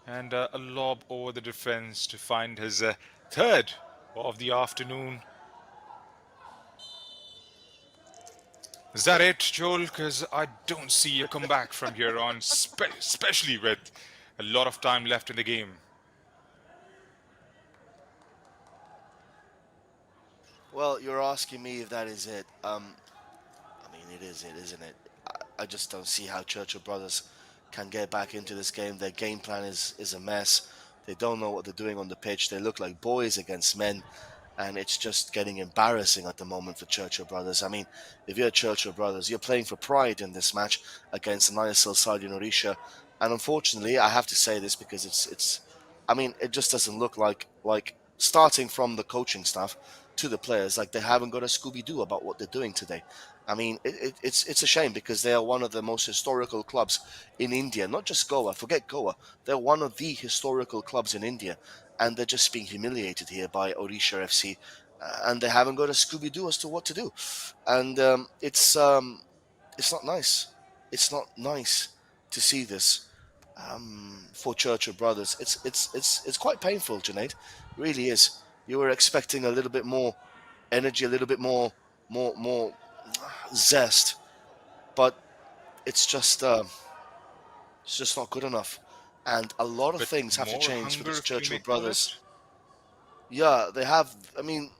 And a lob over the defense to find his third of the afternoon. Is that it, Joel? Because I don't see a comeback from here on, especially with a lot of time left in the game. Well, you're asking me if that is it. I mean, it is it, isn't it? I just don't see how Churchill Brothers can get back into this game. Their game plan is a mess. They don't know what they're doing on the pitch. They look like boys against men, and it's just getting embarrassing at the moment for Churchill Brothers. I mean, if you're Churchill Brothers, you're playing for pride in this match against an ISL side in Odisha, and unfortunately, I have to say this because it's. I mean, it just doesn't look like starting from the coaching staff to the players like they haven't got a Scooby Doo about what they're doing today. I mean, it's a shame because they are one of the most historical clubs in India. Not just Goa. Forget Goa. They're one of the historical clubs in India, and they're just being humiliated here by Odisha FC, and they haven't got a Scooby Doo as to what to do, and it's not nice. It's not nice to see this for Churchill Brothers. It's quite painful, Junaid. Really is. You were expecting a little bit more energy, a little bit more zest, but it's just not good enough. And a lot of Bit things have to more change for hunger, this if we Churchill may call Brothers. it. Yeah, they have. I mean,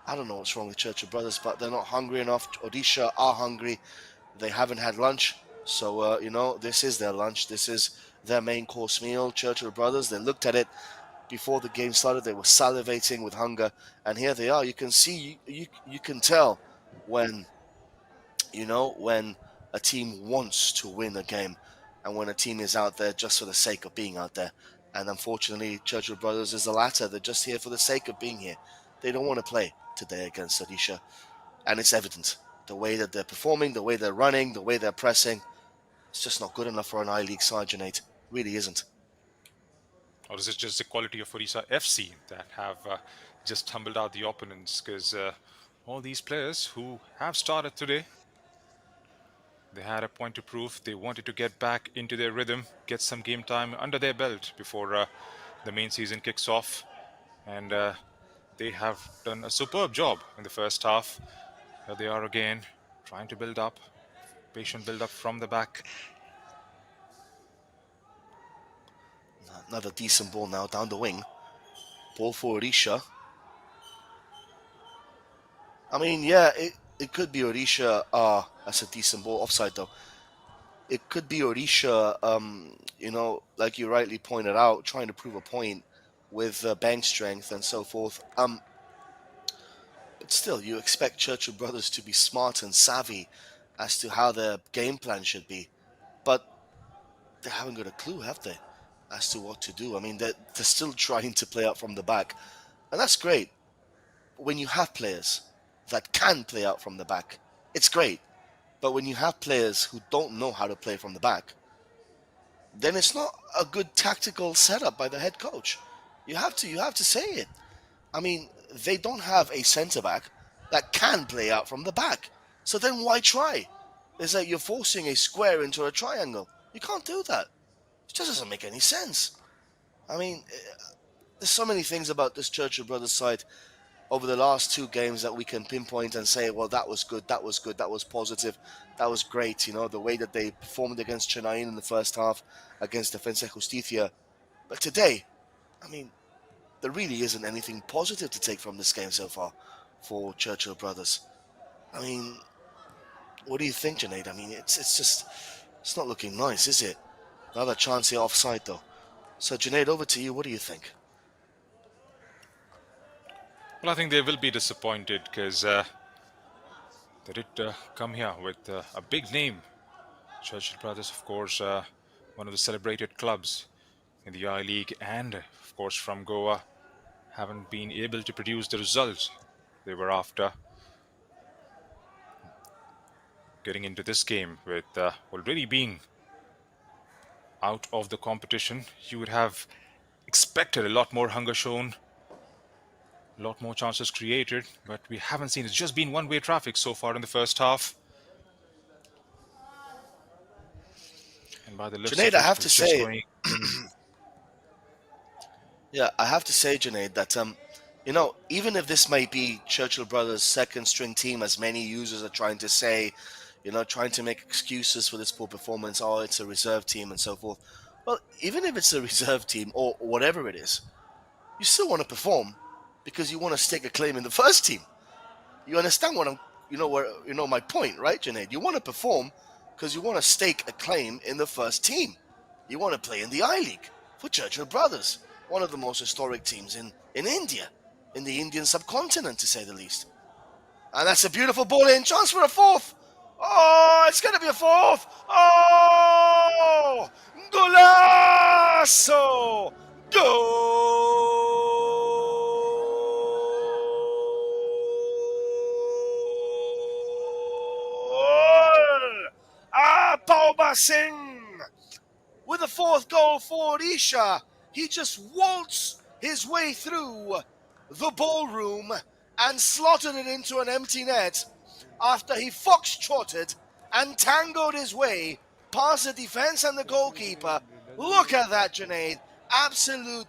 I don't know what's wrong with Churchill Brothers, but they're not hungry enough. Odisha are hungry. They haven't had lunch, so this is their lunch. This is their main course meal. Churchill Brothers. They looked at it before the game started. They were salivating with hunger, and here they are. You can see, you can tell when when a team wants to win a game and when a team is out there just for the sake of being out there. And unfortunately, Churchill Brothers is the latter. They're just here for the sake of being here. They don't want to play today against Odisha. And it's evident. The way that they're performing, the way they're running, the way they're pressing, it's just not good enough for an I-League side, Junaid. Really isn't. Or is it just the quality of Odisha FC that have just tumbled out the opponents? Because all these players who have started today, they had a point to prove. They wanted to get back into their rhythm, get some game time under their belt before the main season kicks off. And they have done a superb job in the first half. Here they are again, trying to build up, patient build up from the back. Another decent ball now down the wing. Ball for Odisha. I mean, yeah, it could be Odisha. That's a decent ball. Offside though. It could be Odisha. Like you rightly pointed out, trying to prove a point with bank strength and so forth. But still, you expect Churchill Brothers to be smart and savvy as to how their game plan should be, but they haven't got a clue, have they, as to what to do? I mean, they're still trying to play out from the back, and that's great. When you have players that can play out from the back, it's great. But when you have players who don't know how to play from the back, then it's not a good tactical setup by the head coach. You have to say it. I mean, they don't have a centre back that can play out from the back. So then why try? It's like you're forcing a square into a triangle. You can't do that. It just doesn't make any sense. I mean, there's so many things about this Churchill Brothers side over the last two games that we can pinpoint and say, well, that was good, that was good, that was positive, that was great. The way that they performed against Chennai in the first half, against Defensa Justicia. But today, I mean, there really isn't anything positive to take from this game so far for Churchill Brothers. I mean, what do you think, Junaid? I mean, it's not looking nice, is it? Another chance here offside, though. So, Junaid, over to you. What do you think? Well, I think they will be disappointed because they did come here with a big name. Churchill Brothers, of course, one of the celebrated clubs in the I-League and, of course, from Goa, haven't been able to produce the results they were after. Getting into this game with already being out of the competition, you would have expected a lot more hunger shown, a lot more chances created, but we haven't seen. It's just been one-way traffic so far in the first half. And by the looks Junaid, of I it, have to it's just say, going Yeah, I have to say, Junaid, that even if this may be Churchill Brothers' second string team, as many users are trying to say, trying to make excuses for this poor performance, oh, it's a reserve team and so forth. Well, even if it's a reserve team or whatever it is, you still want to perform because you want to stake a claim in the first team. You understand what my point, right, Junaid? You want to perform because you want to stake a claim in the first team. You want to play in the I League for Churchill Brothers, one of the most historic teams in India, in the Indian subcontinent, to say the least. And that's a beautiful ball in. Chance for a fourth. Oh, it's going to be a fourth. Oh, golazo. Goal. Pauba Singh with the fourth goal for Odisha. He just waltzed his way through the ballroom and slotted it into an empty net after he fox-trotted and tangoed his way past the defense and the goalkeeper. Look at that, Junaid. Absolute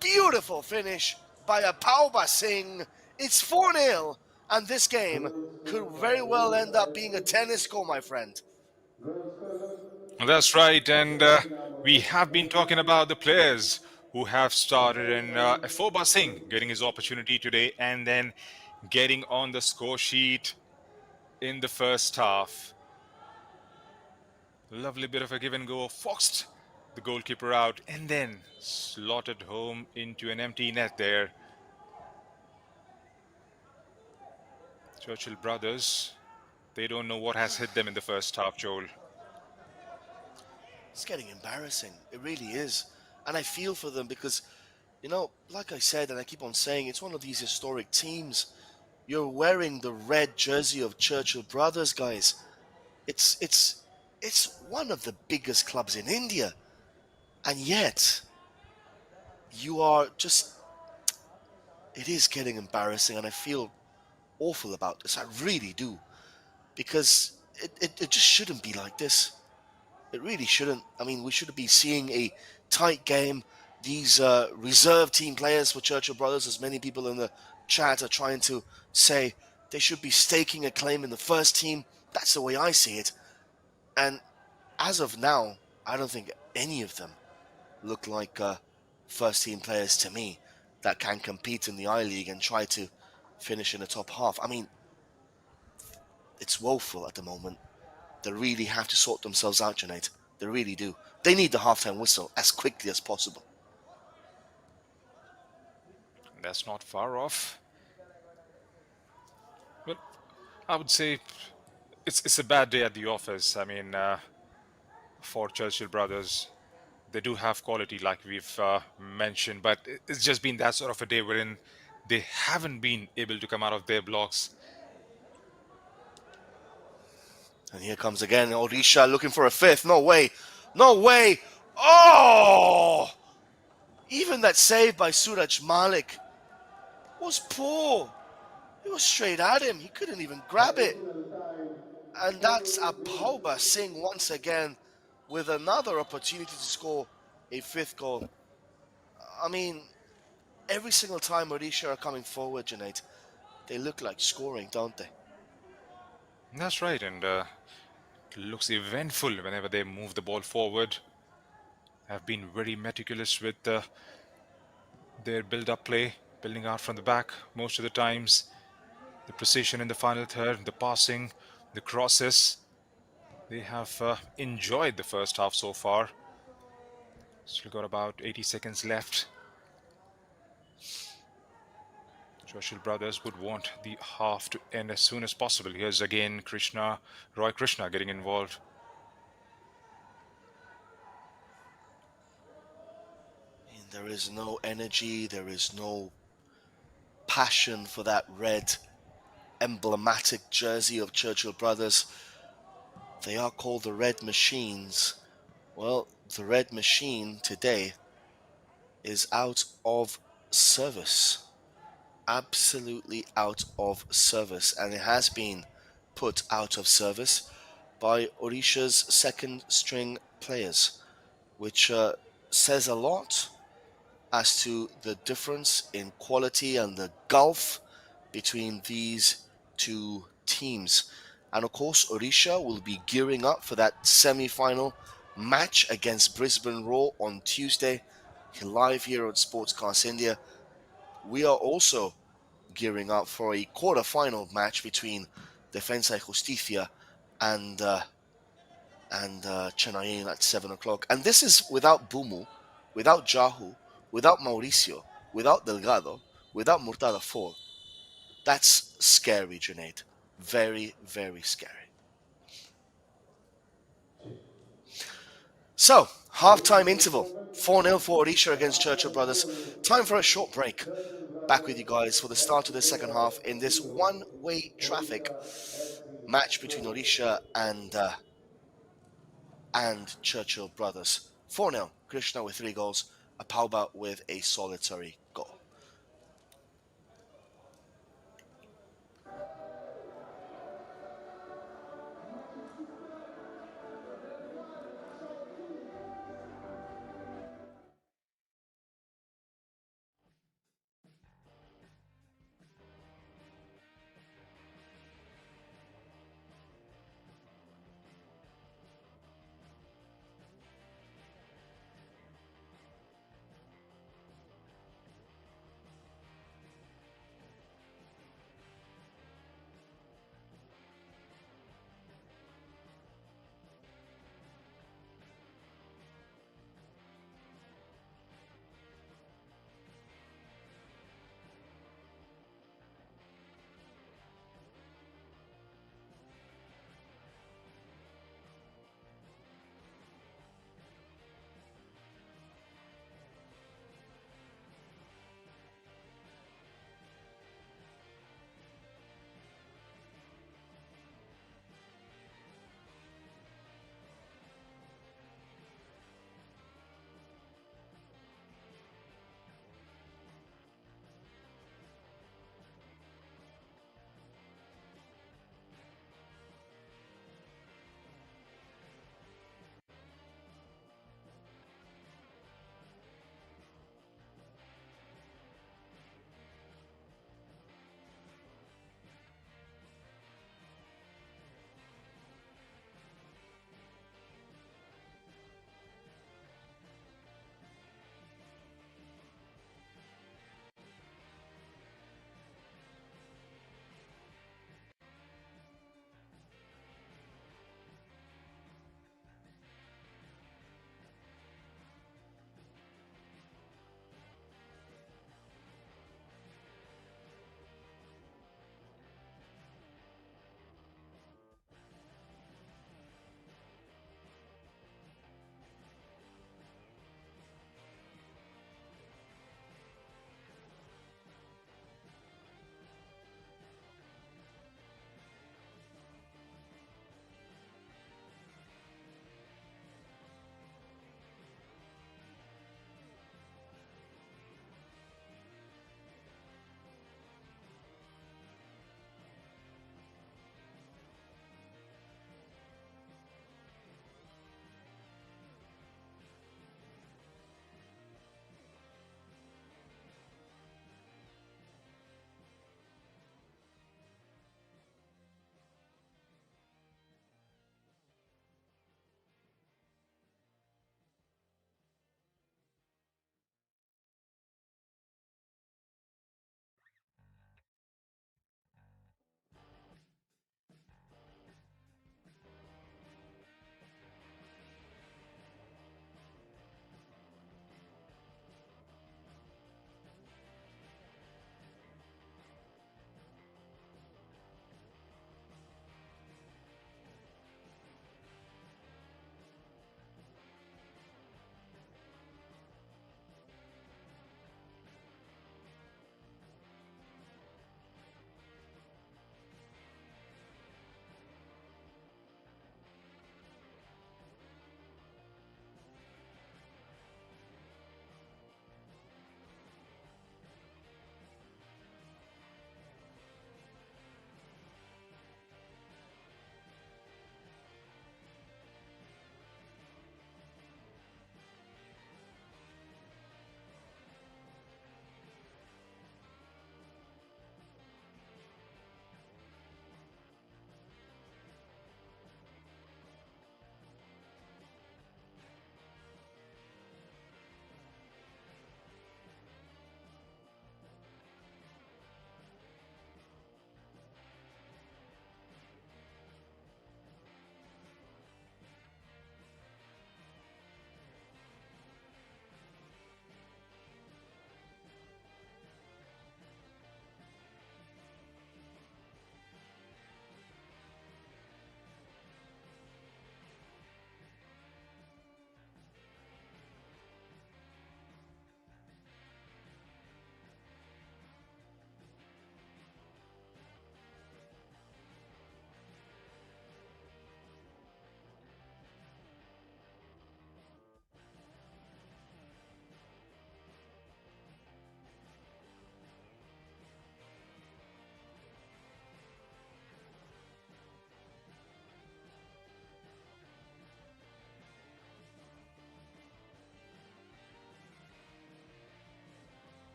beautiful finish by a Pauba Singh. It's 4-0, and this game could very well end up being a tennis score, my friend. That's right, and we have been talking about the players who have started, and Afoba Singh getting his opportunity today and then getting on the score sheet in the first half. Lovely bit of a give and go, foxed the goalkeeper out and then slotted home into an empty net there. Churchill Brothers, they don't know what has hit them in the first half, Joel. It's getting embarrassing. It really is. And I feel for them because, like I said, and I keep on saying, it's one of these historic teams. You're wearing the red jersey of Churchill Brothers, guys. It's one of the biggest clubs in India. And yet, you are just, it is getting embarrassing, and I feel awful about this. I really do. Because it just shouldn't be like this. It really shouldn't. I mean, we should be seeing a tight game. These reserve team players for Churchill Brothers, as many people in the chat are trying to say, they should be staking a claim in the first team. That's the way I see it. And as of now, I don't think any of them look like first team players to me that can compete in the I League and try to finish in the top half. I mean, it's woeful at the moment. They really have to sort themselves out, Junaid. They really do. They need the halftime whistle as quickly as possible. That's not far off. Well, I would say it's a bad day at the office. I mean, for Churchill Brothers, they do have quality, like we've mentioned, but it's just been that sort of a day wherein they haven't been able to come out of their blocks. And here comes again Odisha looking for a fifth. No way. No way. Oh! Even that save by Suraj Malik was poor. It was straight at him. He couldn't even grab it. And that's Pauba Singh once again with another opportunity to score a fifth goal. I mean, every single time Odisha are coming forward, Junaid, they look like scoring, don't they? That's right, and it looks eventful whenever they move the ball forward. Have been very meticulous with their build-up play, building out from the back most of the times. The precision in the final third, the passing, the crosses. They have enjoyed the first half so far. Still got about 80 seconds left. Churchill Brothers would want the half to end as soon as possible. Here's again Roy Krishna getting involved. And there is no energy, there is no passion for that red emblematic jersey of Churchill Brothers. They are called the Red Machines. Well, the Red Machine today is out of service. Absolutely out of service. And it has been put out of service by Odisha's second string players, which says a lot as to the difference in quality and the gulf between these two teams. And of course, Odisha will be gearing up for that semi-final match against Brisbane Roar on Tuesday, live here on Sportscast India. We are also gearing up for a quarter-final match between Defensa y Justicia and Chennai at 7 o'clock. And this is without Bumu, without Jahu, without Mauricio, without Delgado, without Murtada 4. That's scary, Junaid. Very, very scary. So, half-time interval. 4-0 for Odisha against Churchill Brothers. Time for a short break. Back with you guys for the start of the second half in this one-way traffic match between Odisha and Churchill Brothers. 4-0. Krishna with 3 goals. Apauba with a solitary goal.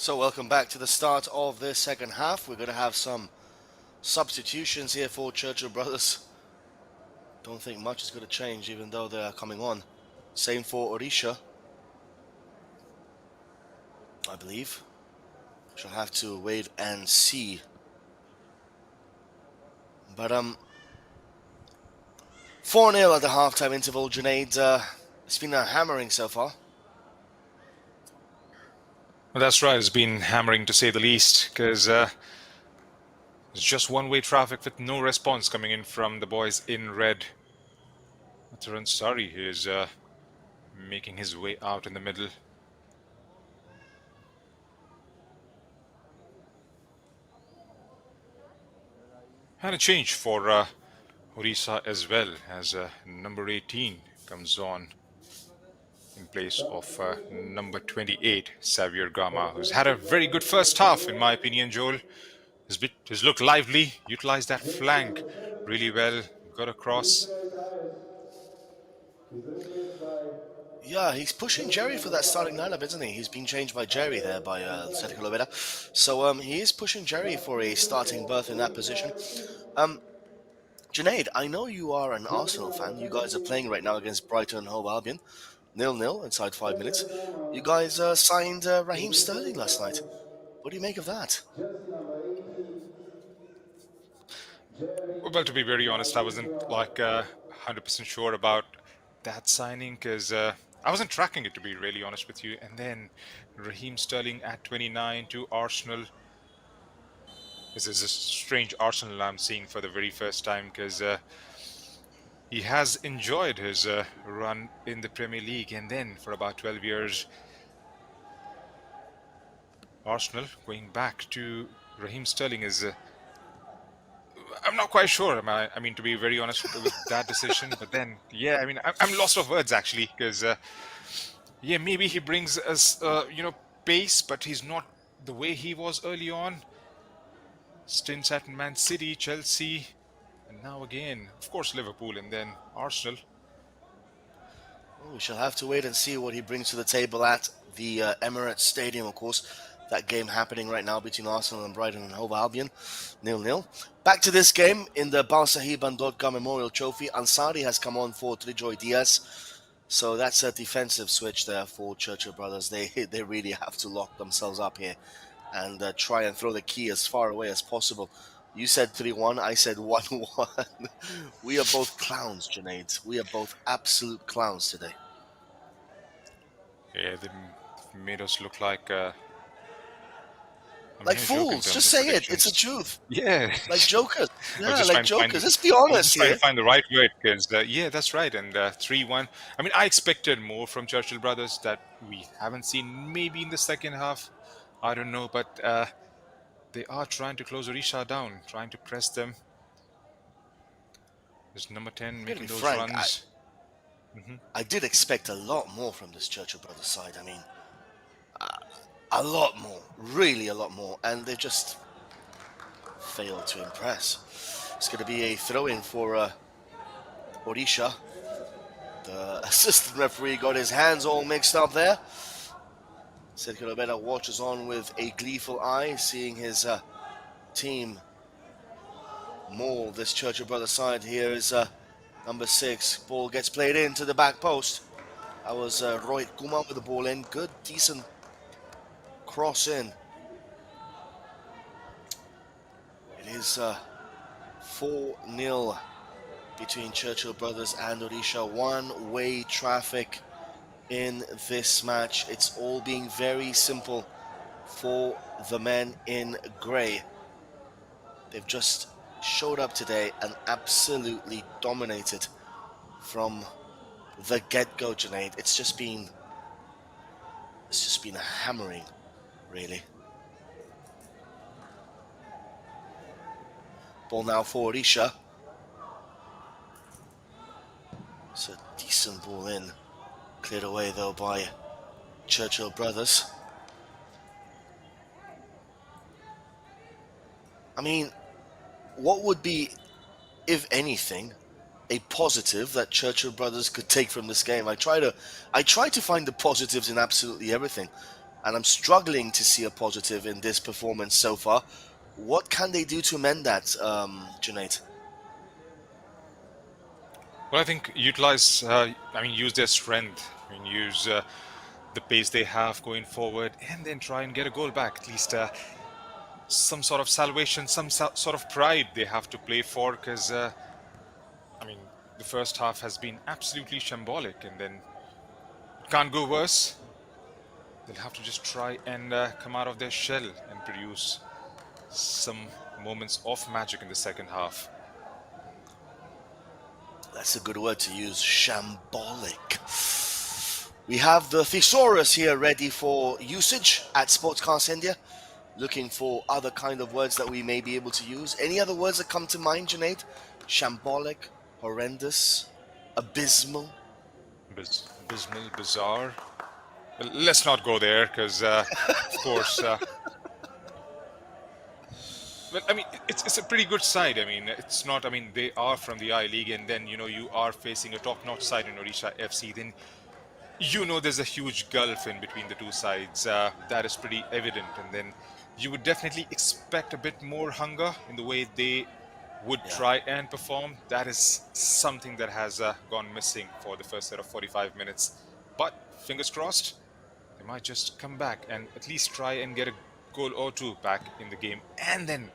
So welcome back to the start of the second half. We're going to have some substitutions here for Churchill Brothers. Don't think much is going to change even though they are coming on. Same for Odisha, I believe. Shall have to wait and see. But 4-0 at the halftime interval, Junaid. It's been a hammering so far. Well, that's right. It's been hammering to say the least, because it's just one-way traffic with no response coming in from the boys in red. Ansari is making his way out in the middle. And a change for Odisha as well, as number 18 comes on in place of number 28, Xavier Gama, who's had a very good first half, in my opinion, Joel. His looked lively, utilized that flank really well, got across. Yeah, he's pushing Jerry for that starting lineup, isn't he? He's been changed by Jerry there by Sergio Lovera. So he is pushing Jerry for a starting berth in that position. Junaid, I know you are an Arsenal fan. You guys are playing right now against Brighton and Hove Albion. 0-0 inside 5 minutes. You guys signed Raheem Sterling last night. What do you make of that? Well, to be very honest, I wasn't like 100% sure about that signing, because I wasn't tracking it, to be really honest with you. And then Raheem Sterling at 29 to Arsenal. This is a strange Arsenal I'm seeing for the very first time, because he has enjoyed his run in the Premier League, and then for about 12 years, Arsenal going back to Raheem Sterling is. I'm not quite sure. I mean, to be very honest with that decision, but then, yeah, I mean, I'm lost of words actually, because, yeah, maybe he brings us, pace, but he's not the way he was early on. Stints at Man City, Chelsea, and now again, of course, Liverpool, and then Arsenal. We shall have to wait and see what he brings to the table at the Emirates Stadium, of course. That game happening right now between Arsenal and Brighton and Hove Albion, 0-0. Back to this game in the Bhausaheb Bandodkar Memorial Trophy. Ansari has come on for Trijoy Diaz. So that's a defensive switch there for Churchill Brothers. They really have to lock themselves up here and try and throw the key as far away as possible. You said 3-1, I said 1-1. We are both clowns, Junaid. We are both absolute clowns today. Yeah, they made us look like... like fools, just say it. It's the truth. Yeah. Like jokers. Yeah, like jokers. Let's be honest here. Trying to find the right word, because, yeah, that's right. And 3-1. I mean, I expected more from Churchill Brothers that we haven't seen maybe in the second half. I don't know, but they are trying to close Odisha down, trying to press them. There's number 10 making those runs. I did expect a lot more from this Churchill Brothers side. I mean, a lot more, really a lot more, and they just failed to impress. It's going to be a throw-in for Odisha. The assistant referee got his hands all mixed up there. Sergio Lovera watches on with a gleeful eye, seeing his team maul this Churchill Brothers side. Here is number 6. Ball gets played into the back post. That was Rohit Kumar with the ball in. Good, decent cross in. It is 4-0 between Churchill Brothers and Odisha. One-way traffic in this match. It's all being very simple for the men in grey. They've just showed up today and absolutely dominated from the get-go, Junaid. It's just been a hammering, really. Ball now for Odisha. It's a decent ball in. Cleared away though by Churchill Brothers. I mean, what would be, if anything, a positive that Churchill Brothers could take from this game? I try to find the positives in absolutely everything. and I'm struggling to see a positive in this performance so far. What can they do to mend that, Junaid? Well, I think use their strength. Use the pace they have going forward, and then try and get a goal back. At least some sort of salvation, sort of pride they have to play for. Because the first half has been absolutely shambolic, and then it can't go worse. They'll have to just try and come out of their shell and produce some moments of magic in the second half. That's a good word to use, shambolic. We have the thesaurus here ready for usage at Sportscast India. Looking for other kind of words that we may be able to use. Any other words that come to mind, Junaid? Shambolic, horrendous, abysmal. Abysmal, bizarre. Well, let's not go there, because of course. It's a pretty good side. It's not. They are from the I League, and then you are facing a top-notch side in Odisha FC. Then there's a huge gulf in between the two sides. That is pretty evident, and then you would definitely expect a bit more hunger in the way they would try and perform. That is something that has gone missing for the first set of 45 minutes. But fingers crossed, they might just come back and at least try and get a goal or two back in the game, and then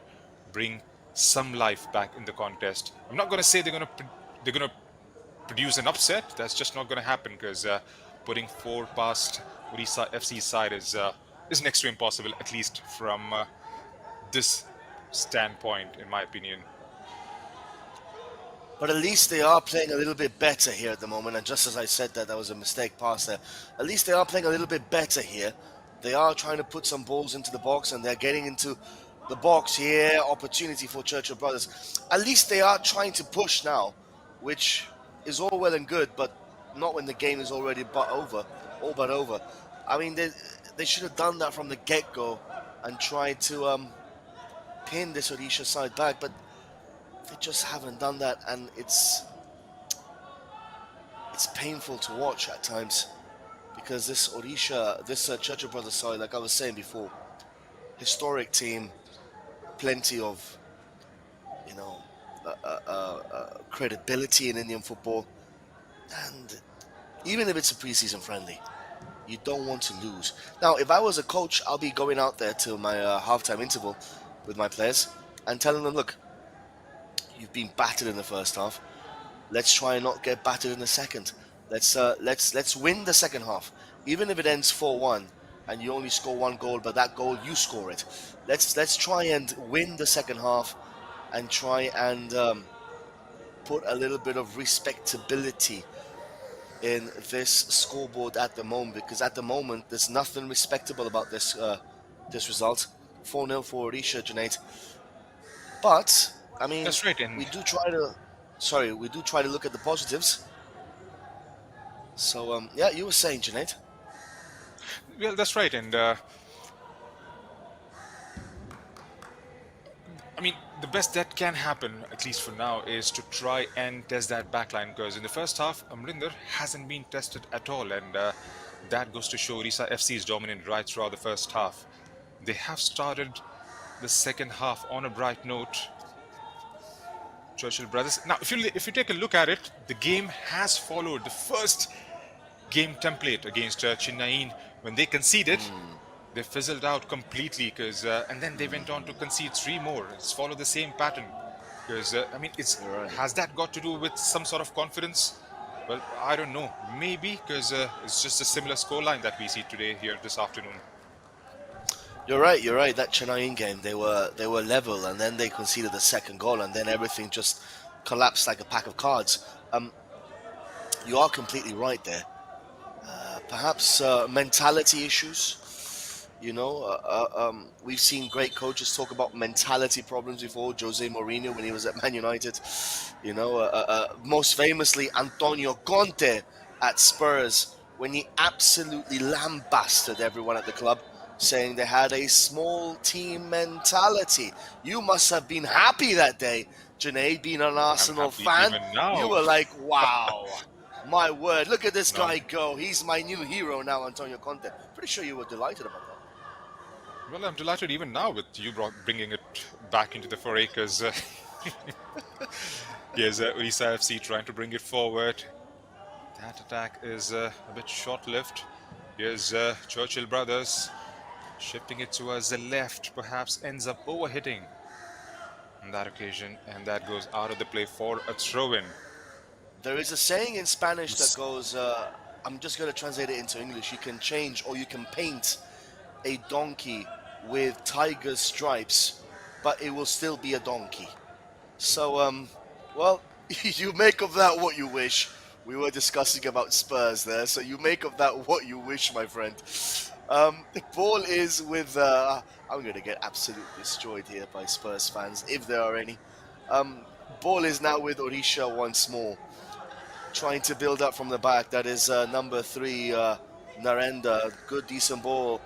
bring some life back in the contest. I'm not going to say they're going to produce an upset. That's just not going to happen, because putting 4 past Odisha FC's side is next to impossible, at least from this standpoint, in my opinion. But at least they are playing a little bit better here at the moment. And just as I said that was a mistake pass there. At least they are playing a little bit better here. They are trying to put some balls into the box, and they're getting into the box here. Opportunity for Churchill brothers. At least they are trying to push now, which is all well and good, but not when the game is already all but over. They should have done that from the get-go and tried to pin this Odisha side back, but they just haven't done that, and it's painful to watch at times, because this Odisha, this Churchill brothers side, like I was saying before, historic team, plenty of credibility in Indian football, and even if it's a preseason friendly, you don't want to lose. Now, if I was a coach, I'll be going out there to my halftime interval with my players and telling them, look, you've been battered in the first half. Let's try and not get battered in the second. Let's win the second half, even if it ends 4-1 and you only score 1 goal, but that goal you score it. Let's try and win the second half and try and put a little bit of respectability in this scoreboard at the moment, because at the moment there's nothing respectable about this result. 4-0 for Odisha, Junaid. But That's right, and we do try to look at the positives. So you were saying, Junaid. well, that's right, and the best that can happen, at least for now, is to try and test that backline, because in the first half, Amrinder hasn't been tested at all, and that goes to show Odisha FC is dominant right throughout the first half. They have started the second half on a bright note. Churchill brothers. Now, if you take a look at it, the game has followed the first game template against Chennai. When they conceded, they fizzled out completely, and then they went on to concede 3 more. It's followed the same pattern. Because has that got to do with some sort of confidence? Well, I don't know. Maybe because it's just a similar scoreline that we see today here this afternoon. You're right. That Chennai game, they were level, and then they conceded the second goal, and then everything just collapsed like a pack of cards. You are completely right there. Perhaps mentality issues. We've seen great coaches talk about mentality problems before. Jose Mourinho when he was at Man United. Most famously Antonio Conte at Spurs when he absolutely lambasted everyone at the club, saying they had a small team mentality. You must have been happy that day, Junaid, being an Arsenal fan. Even now. You were like, wow, My word, look at this No. guy go. He's my new hero now, Antonio Conte. Pretty sure you were delighted about that. Well, I'm delighted even now with you bringing it back into the foray because here's Odisha FC trying to bring it forward. That attack is a bit short-lived. Here's Churchill brothers shifting it towards the left, perhaps ends up overhitting on that occasion, and that goes out of the play for a throw-in. There is a saying in Spanish that goes, I'm just going to translate it into English. You can change or you can paint a donkey with tiger stripes, but it will still be a donkey. So, well, you make of that what you wish. We were discussing about Spurs there, so you make of that what you wish, my friend. The ball is with, I'm going to get absolutely destroyed here by Spurs fans, if there are any. Ball is now with Odisha once more, trying to build up from the back. That is number 3, Narendra. Good, decent ball.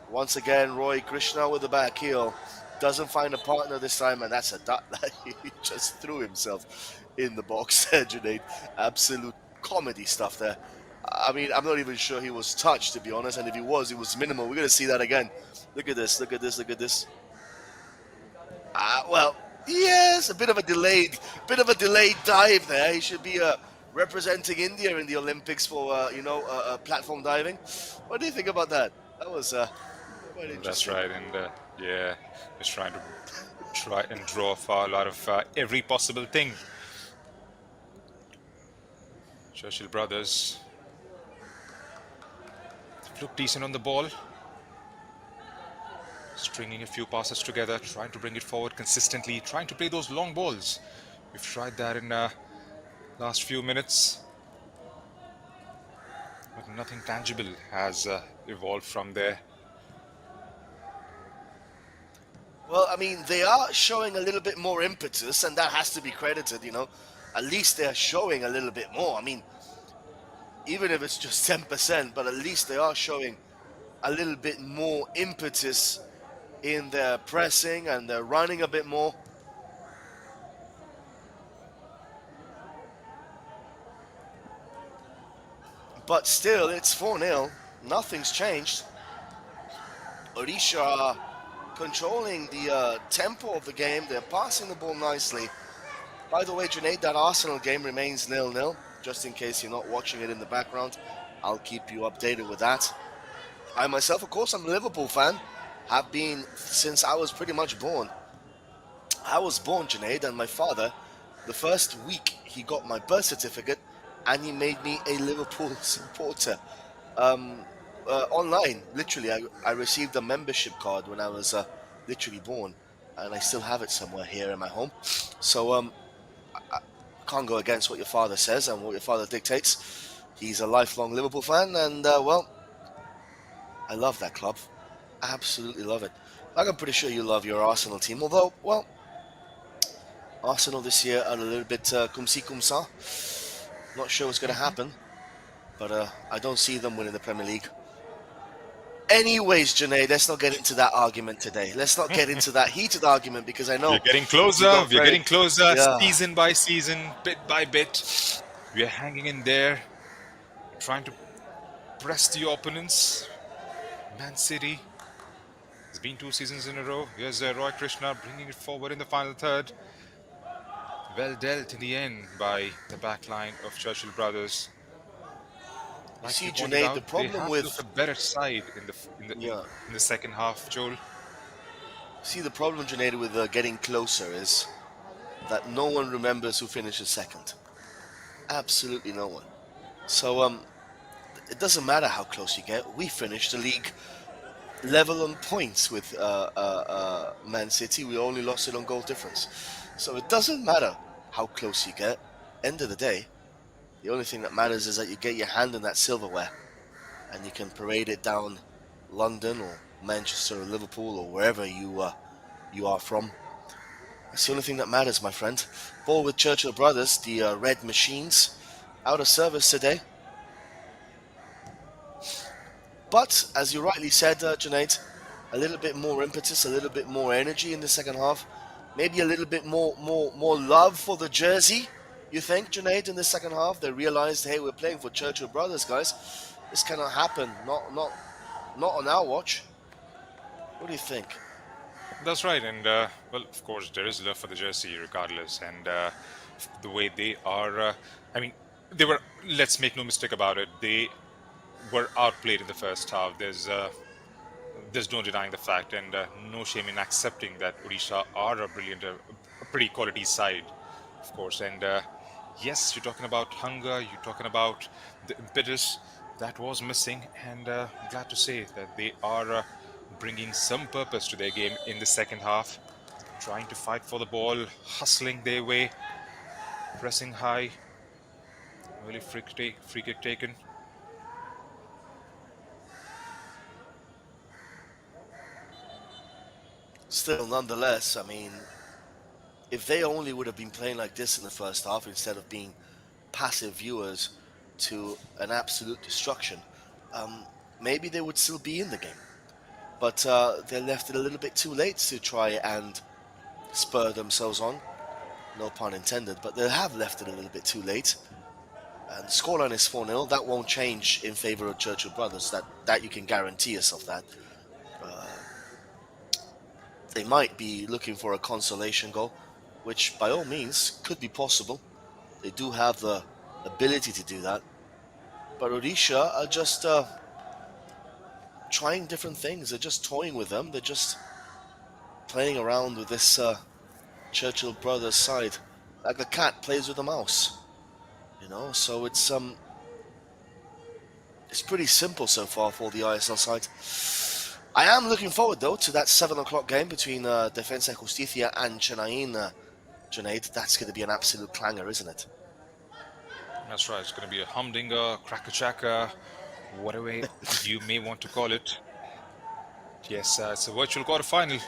Once again, Roy Krishna with the back heel. Doesn't find a partner this time, and that's a dot that he just threw himself in the box there, Junaid. Absolute comedy stuff there. I mean, I'm not even sure he was touched, to be honest, and if he was, it was minimal. We're going to see that again. Look at this, look at this, look at this. Well, yes, a bit of a delayed dive there. He should be representing India in the Olympics for, platform diving. What do you think about that? That was quite interesting. That's right, and yeah, just trying to try and draw foul out of every possible thing. Churchill brothers look decent on the ball, stringing a few passes together, trying to bring it forward consistently, trying to play those long balls. We've tried that in last few minutes, but nothing tangible has evolved from there. Well, I mean, they are showing a little bit more impetus, and that has to be credited, you know. At least they're showing a little bit more. I mean, even if it's just 10%, but at least they are showing a little bit more impetus in their pressing, and they're running a bit more. But still, it's 4-0. Nothing's changed. Odisha are controlling the tempo of the game. They're passing the ball nicely. By the way, Junaid, that Arsenal game remains 0-0. Just in case you're not watching it in the background, I'll keep you updated with that. I myself, of course, I'm a Liverpool fan. Have been since I was pretty much born. I was born, Junaid, and my father, the first week he got my birth certificate, and he made me a Liverpool supporter. Online, literally, I received a membership card when I was literally born, and I still have it somewhere here in my home. So I can't go against what your father says and what your father dictates. He's a lifelong Liverpool fan, and well, I love that club. Absolutely love it. Like, I'm pretty sure you love your Arsenal team, although, well, Arsenal this year are a little bit cum si cum sa. Not sure what's going to happen, but I don't see them winning the Premier League. Anyways, Junaid, let's not get into that argument today. Let's not get into that heated argument, because I know We're getting closer. We're getting closer, Yeah. season by season, bit by bit. We are hanging in there, trying to press the opponents. Man City. It's been 2 seasons in a row. Here's Roy Krishna bringing it forward in the final third. Well dealt in the end by the back line of Churchill brothers. You see, you pointed Junaid, out, the problem they have with looked a better side in the second half, Joel. See, the problem, Junaid, with getting closer is that no one remembers who finishes second. Absolutely no one. So it doesn't matter how close you get. We finished the league level on points with Man City. We only lost it on goal difference. So it doesn't matter how close you get. End of the day, the only thing that matters is that you get your hand in that silverware, and you can parade it down London or Manchester or Liverpool or wherever you are from. That's the only thing that matters, my friend. Ball with Churchill brothers, the Red Machines, out of service today. But, as you rightly said, Junaid, a little bit more impetus, a little bit more energy in the second half. Maybe a little bit more love for the jersey You think, Junaid, in the second half, they realized, hey, we're playing for Churchill Brothers, guys. This cannot happen. Not on our watch. What do you think? That's right, and well, of course, there is love for the jersey, regardless, and the way they are. I mean, they were. Let's make no mistake about it. They were outplayed in the first half. There's no denying the fact, and no shame in accepting that Odisha are a brilliant, a pretty quality side, of course. And yes, you're talking about hunger. You're talking about the impetus that was missing, and glad to say that they are bringing some purpose to their game in the second half, trying to fight for the ball, hustling their way, pressing high, early free kick taken. Still, nonetheless, I mean, if they only would have been playing like this in the first half instead of being passive viewers to an absolute destruction, maybe they would still be in the game. But they left it a little bit too late to try and spur themselves on. No pun intended, but they have left it a little bit too late. And the scoreline is 4-0. That won't change in favor of Churchill Brothers. That you can guarantee yourself that. They might be looking for a consolation goal, which by all means could be possible. They do have the ability to do that. But Odisha are just trying different things. They're just toying with them. They're just playing around with this Churchill Brothers side, like a cat plays with a mouse. You know, so it's pretty simple so far for the ISL side. I am looking forward though to that 7 o'clock game between Defensa y Justicia and Chennai. Junaid, that's going to be an absolute clanger, isn't it? That's right. It's going to be a humdinger, cracker-chaka, whatever you may want to call it. Yes, it's a virtual quarterfinal,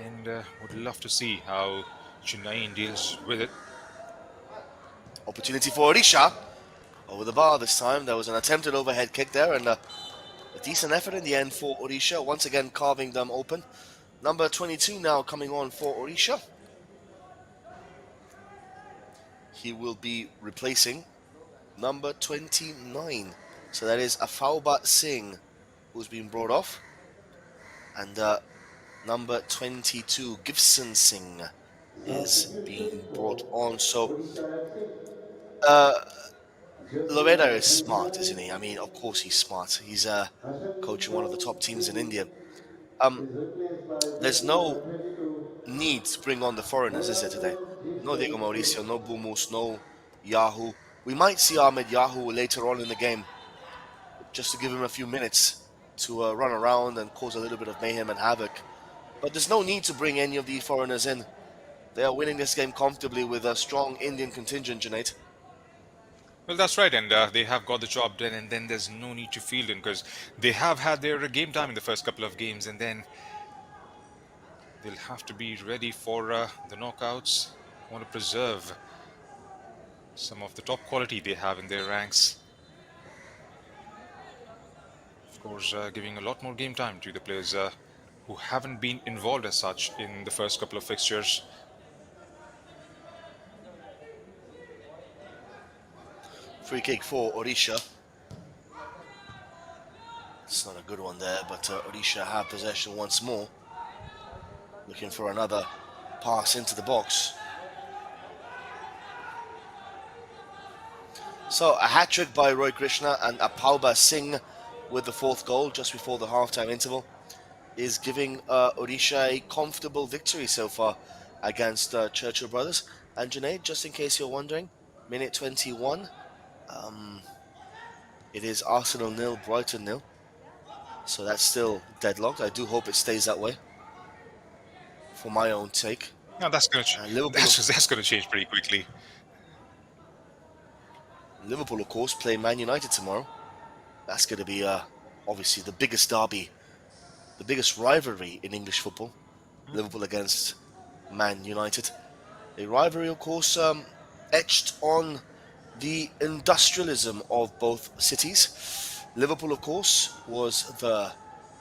and would love to see how Chennai deals with it. Opportunity for Odisha over the bar this time. There was an attempted overhead kick there, and a decent effort in the end for Odisha, once again carving them open. Number 22 now coming on for Odisha. He will be replacing number 29. So that is Afauba Singh, who's been brought off. And number 22, Gibson Singh, is being brought on. So Loretta is smart, isn't he? I mean, of course he's smart. He's coaching one of the top teams in India. There's no need to bring on the foreigners, is there, today? No Diego Mauricio, no Bumus, no Yahoo. We might see Ahmed Yahoo later on in the game, just to give him a few minutes to run around and cause a little bit of mayhem and havoc. But there's no need to bring any of these foreigners in. They are winning this game comfortably with a strong Indian contingent, Junaid. Well, that's right, and they have got the job done, and then there's no need to field in because they have had their game time in the first couple of games, and then they'll have to be ready for the knockouts. Want to preserve some of the top quality they have in their ranks. Of course, giving a lot more game time to the players who haven't been involved as such in the first couple of fixtures. Free kick for Odisha. It's not a good one there, but Odisha have possession once more. Looking for another pass into the box. So a hat-trick by Roy Krishna and Apauba Singh with the fourth goal just before the half-time interval is giving Odisha a comfortable victory so far against Churchill Brothers. And Junaid, just in case you're wondering, minute 21, it is Arsenal 0, Brighton 0. So that's still deadlocked. I do hope it stays that way, for my own sake. No, that's going to change pretty quickly. Liverpool, of course, play Man United tomorrow. That's going to be obviously the biggest derby, the biggest rivalry in English football. Liverpool against Man United. A rivalry, of course, etched on the industrialism of both cities. Liverpool, of course, was the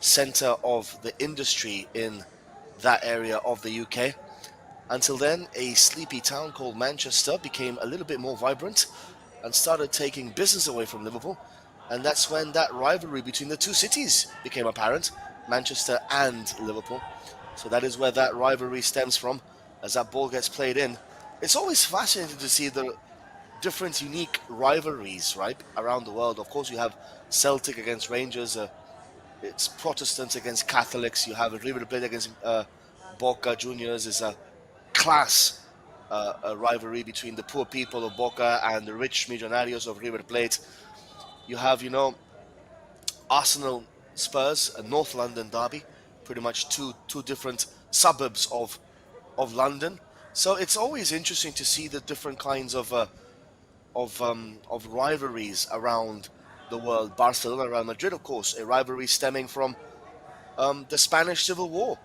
centre of the industry in that area of the UK. Until then, a sleepy town called Manchester became a little bit more vibrant and started taking business away from Liverpool. And that's when that rivalry between the two cities became apparent, Manchester and Liverpool. So that is where that rivalry stems from, as that ball gets played in. It's always fascinating to see the different unique rivalries, right, around the world. Of course, you have Celtic against Rangers, it's Protestants against Catholics. You have River Plate against Boca Juniors. It's a class a rivalry between the poor people of Boca and the rich millonarios of River Plate. You have, Arsenal Spurs, a North London derby, pretty much two different suburbs of London. So it's always interesting to see the different kinds of rivalries around the world. Barcelona, Real Madrid, of course, a rivalry stemming from the Spanish Civil War,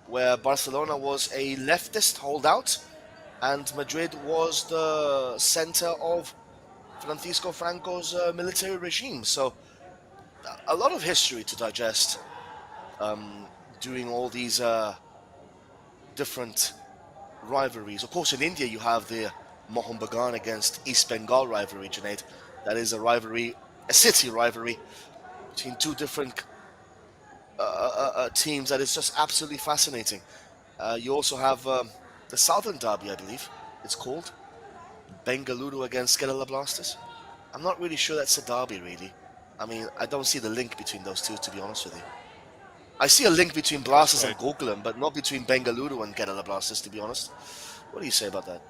where Barcelona was a leftist holdout and Madrid was the center of Francisco Franco's military regime. So a lot of history to digest during all these different rivalries. Of course, in India, you have the Mohun Bagan against East Bengal rivalry, Junaid. That is a rivalry, a city rivalry between two different teams that is just absolutely fascinating. You also have the Southern Derby, I believe it's called, Bengaluru against Kerala Blasters. I'm not really sure that's a derby, really. I mean, I don't see the link between those two, to be honest with you. I see a link between Blasters and Gokulam, but not between Bengaluru and Kerala Blasters, to be honest. What do you say about that?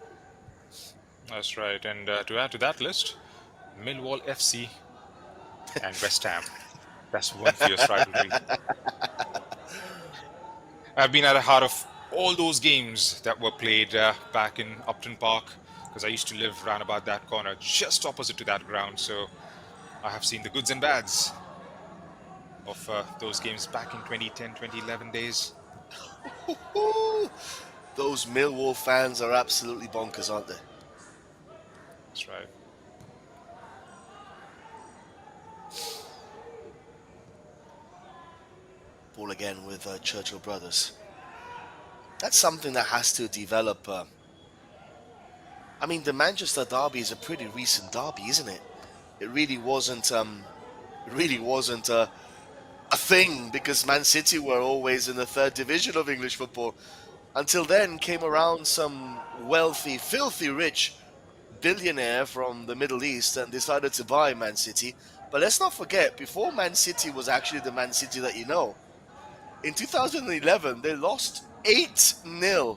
That's right. And to add to that list, Millwall FC and West Ham. That's one fierce rivalry. I've been at the heart of all those games that were played back in Upton Park, because I used to live round about that corner, just opposite to that ground. So I have seen the goods and bads of those games back in 2010, 2011 days. Those Millwall fans are absolutely bonkers, aren't they? That's right. Ball again with Churchill brothers. That's something that has to develop. I mean, the Manchester derby is a pretty recent derby, isn't it? It really wasn't. A thing, because Man City were always in the third division of English football. Until then, came around some wealthy, filthy rich billionaire from the Middle East and decided to buy Man City. But let's not forget, before Man City was actually the Man City that you know, in 2011 they lost 8-0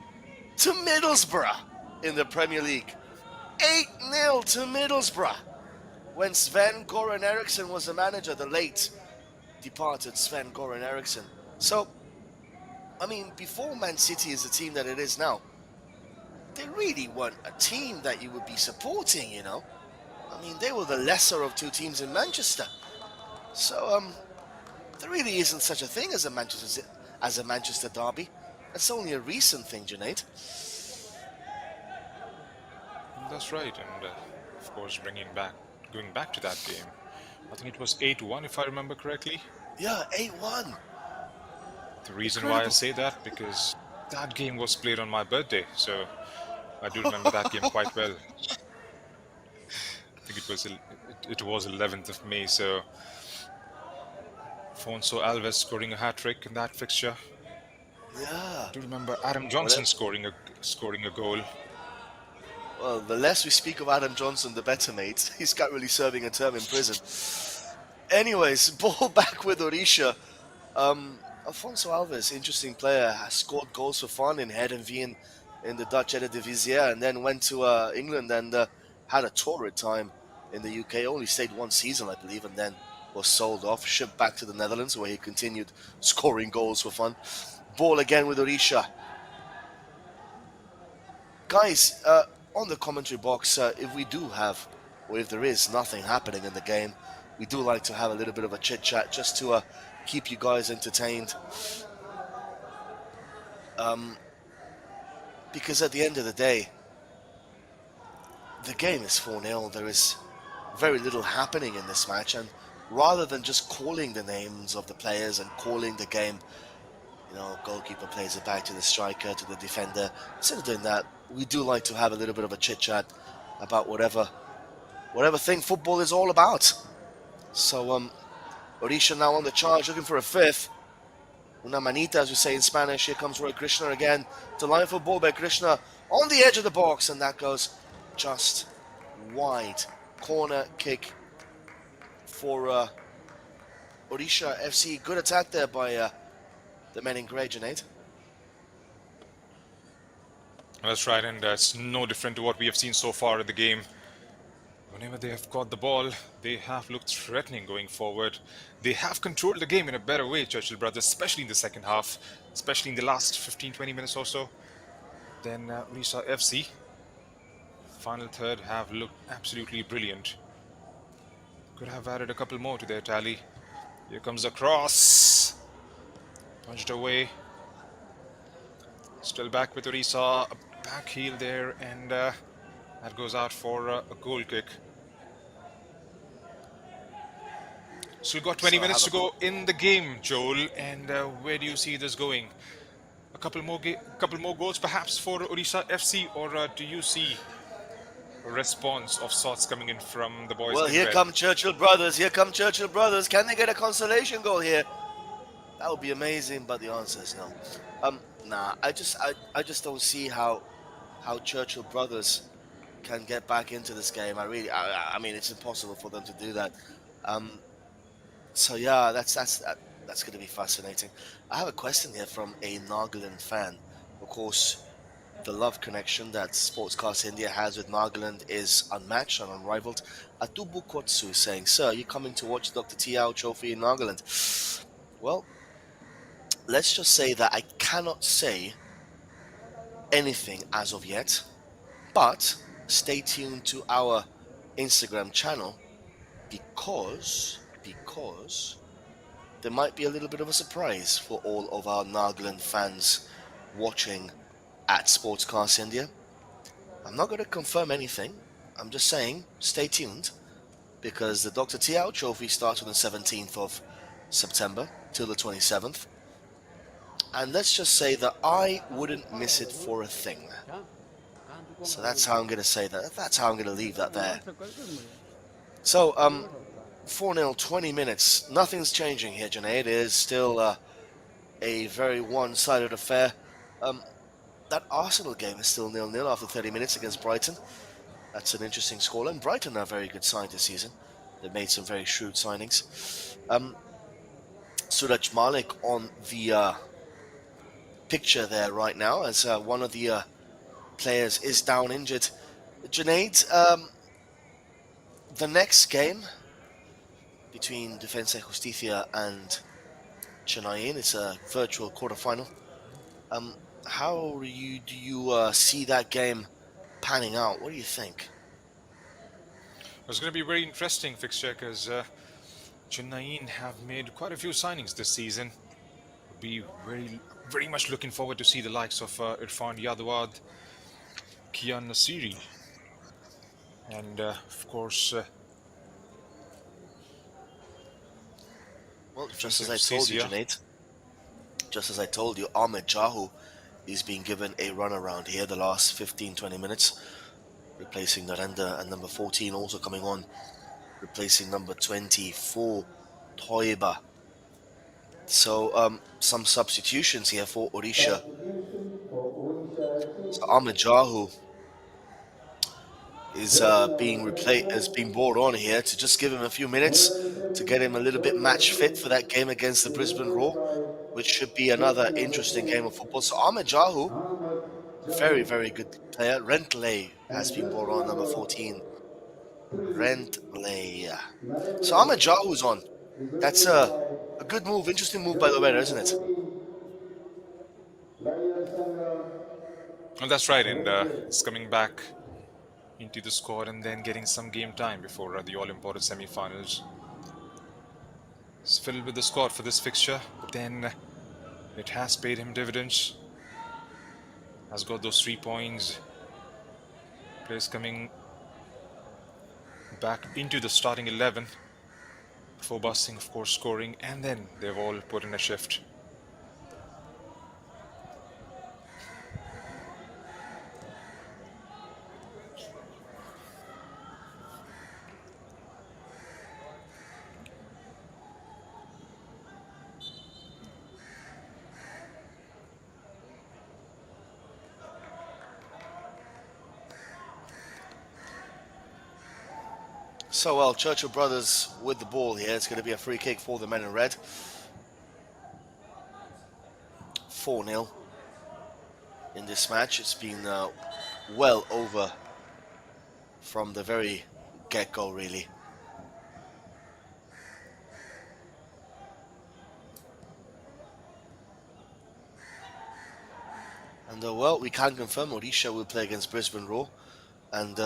to Middlesbrough in the Premier League. 8-0 to Middlesbrough when Sven-Goran Eriksson was the manager, the late departed Sven-Goran Eriksson. So, I mean, before Man City is the team that it is now, they really weren't a team that you would be supporting, you know. I mean, they were the lesser of two teams in Manchester. So, there really isn't such a thing as a Manchester derby. That's only a recent thing, Junaid. That's right. And of course, going back to that game, I think it was 8-1 if I remember correctly. Yeah, 8-1. The reason why I say that, because that game was played on my birthday, so I do remember that game quite well. I think it was 11th of May, so Afonso Alves scoring a hat-trick in that fixture. Yeah. I do remember Adam Johnson scoring a goal. Well, the less we speak of Adam Johnson, the better, mate. He's currently serving a term in prison. Anyways, ball back with Odisha. Afonso Alves, interesting player, has scored goals for fun in Head and Wien in the Dutch Eredivisie, and then went to England and had a torrid time in the UK. Only stayed one season, I believe, and then was sold off, shipped back to the Netherlands, where he continued scoring goals for fun. Ball again with Odisha. Guys, on the commentary box, if we do have, or if there is nothing happening in the game, we do like to have a little bit of a chit-chat just to keep you guys entertained. Because at the end of the day, the game is 4-0. There is very little happening in this match, and rather than just calling the names of the players and calling the game, Goalkeeper plays it back to the striker, to the defender. Instead of doing that, we do like to have a little bit of a chit chat about whatever thing football is all about. So Odisha now on the charge, looking for a fifth. Una manita, as we say in Spanish. Here comes Roy Krishna again. Delightful ball by Krishna on the edge of the box, and that goes just wide. Corner kick for Odisha FC. Good attack there by the men in grey, Junaid. That's right, and it's no different to what we have seen so far in the game. Whenever they have got the ball, they have looked threatening going forward. They have controlled the game in a better way, Churchill brothers, especially in the second half, especially in the last 15-20 minutes or so. Then Odisha FC, final third, have looked absolutely brilliant. Could have added a couple more to their tally. Here comes the cross. Punched away. Still back with Odisha. A back heel there, and that goes out for a goal kick. So we've got 20 minutes to go in the game, Joel. And where do you see this going? A couple more goals perhaps for Odisha FC, or do you see a response of sorts coming in from the boys? Well, here come Churchill brothers. Here come Churchill brothers. Can they get a consolation goal here? That would be amazing, but the answer is no. Nah, I just don't see how Churchill brothers can get back into this game. I mean, it's impossible for them to do that. So yeah, that's going to be fascinating. I have a question here from a Nagaland fan. Of course, the love connection that Sportscast India has with Nagaland is unmatched and unrivaled. Atubu Kotsu is saying, "Sir, are you coming to watch Dr. Tiao Trophy in Nagaland?" Well, let's just say that I cannot say anything as of yet, but stay tuned to our Instagram channel because there might be a little bit of a surprise for all of our Nagaland fans watching at Sportscast India. I'm not going to confirm anything. I'm just saying stay tuned because the Dr. Tiao Trophy starts on the 17th of September till the 27th. And let's just say that I wouldn't miss it for a thing. So that's how I'm going to say that. That's how I'm going to leave that there. So, 4-0, 20 minutes. Nothing's changing here, Junaid. It is still a very one-sided affair. That Arsenal game is still 0-0 after 30 minutes against Brighton. That's an interesting scoreline. Brighton are a very good side this season. They've made some very shrewd signings. Suraj Malik on the picture there right now as one of the players is down injured. Junaid, the next game between Defensa y Justicia and Chennai, it's a virtual quarterfinal. How do you see that game panning out? What do you think? It's going to be a very interesting fixture because Chennai have made quite a few signings this season. Be very much looking forward to see the likes of Irfan Yadwad, Kian Nasiri, and of course well, just as I told you, Junaid, Ahmed Jahu is being given a run around here the last 15-20 minutes, replacing Narendra, and number 14 also coming on, replacing number 24, Toiba. So some substitutions here for Odisha. So Ahmed Jahu is being brought on here to just give him a few minutes to get him a little bit match fit for that game against the Brisbane Roar, which should be another interesting game of football. So Ahmed Jahu, very, very good player. Rentley has been brought on, number 14. Rentley. So Ahmed Jahu's on. That's a good move, interesting move by the way, isn't it? Well, that's right, and it's coming back into the squad and then getting some game time before the all-important semi-finals. It's filled with the squad for this fixture, but then it has paid him dividends. Has got those 3 points. Players coming back into the starting 11 before Busing, of course, scoring, and then they've all put in a shift. So, well, Churchill brothers with the ball here. It's going to be a free kick for the men in red. 4-0 in this match. It's been well over from the very get-go, really. And, well, we can confirm Odisha will play against Brisbane Roar. And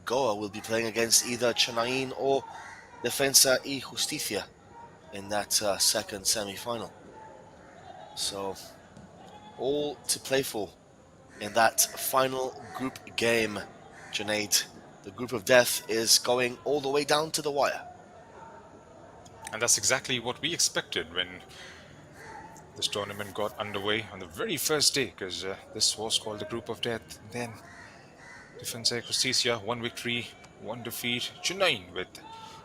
Goa will be playing against either Chennai or Defensa y Justicia in that second semi-final. So, all to play for in that final group game, Junaid. The group of death is going all the way down to the wire. And that's exactly what we expected when this tournament got underway on the very first day, because this was called the group of death. Then Defensa y Justicia, 1 victory, 1 defeat. Chennai with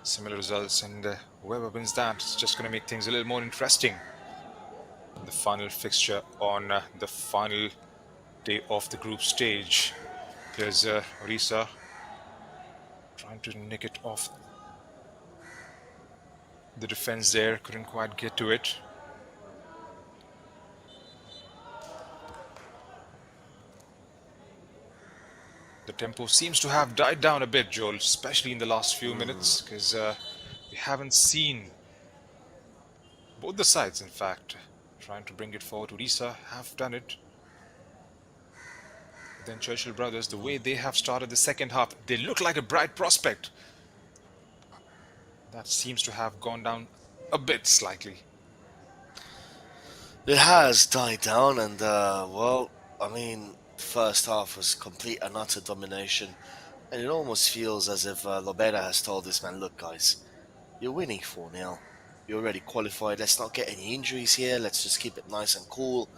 similar results, and whoever wins that is just going to make things a little more interesting. The final fixture on the final day of the group stage. Here's Odisha trying to nick it off the defense there, couldn't quite get to it. The tempo seems to have died down a bit, Joel, especially in the last few minutes, because we haven't seen both the sides, in fact, trying to bring it forward. Odisha have done it. Then Churchill brothers, the way they have started the second half, they look like a bright prospect. That seems to have gone down a bit slightly. It has died down, and well, I mean, first half was complete and utter domination, and it almost feels as if Lobera has told this man, look guys, you're winning 4-0, you're already qualified, let's not get any injuries here, let's just keep it nice and cool,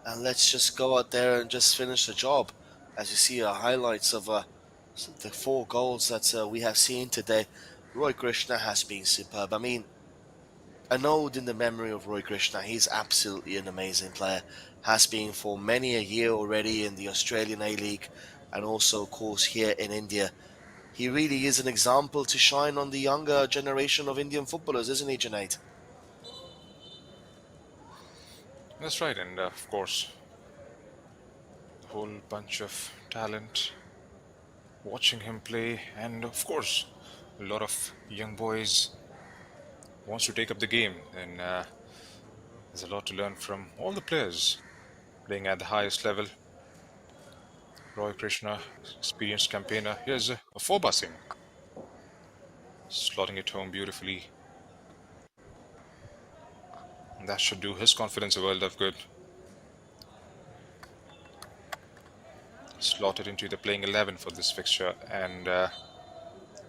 and let's just go out there and just finish the job. As you see highlights of the 4 goals that we have seen today, Roy Krishna has been superb. I mean, an ode in the memory of Roy Krishna. He's absolutely an amazing player. Has been for many a year already in the Australian A-League and also, of course, here in India. He really is an example to shine on the younger generation of Indian footballers, isn't he, Junaid? That's right, and of course, a whole bunch of talent watching him play, and of course, a lot of young boys wants to take up the game, and there's a lot to learn from all the players playing at the highest level. Roy Krishna, experienced campaigner. Here's a 4-busing, slotting it home beautifully. And that should do his confidence a world of good. Slotted into the playing 11 for this fixture and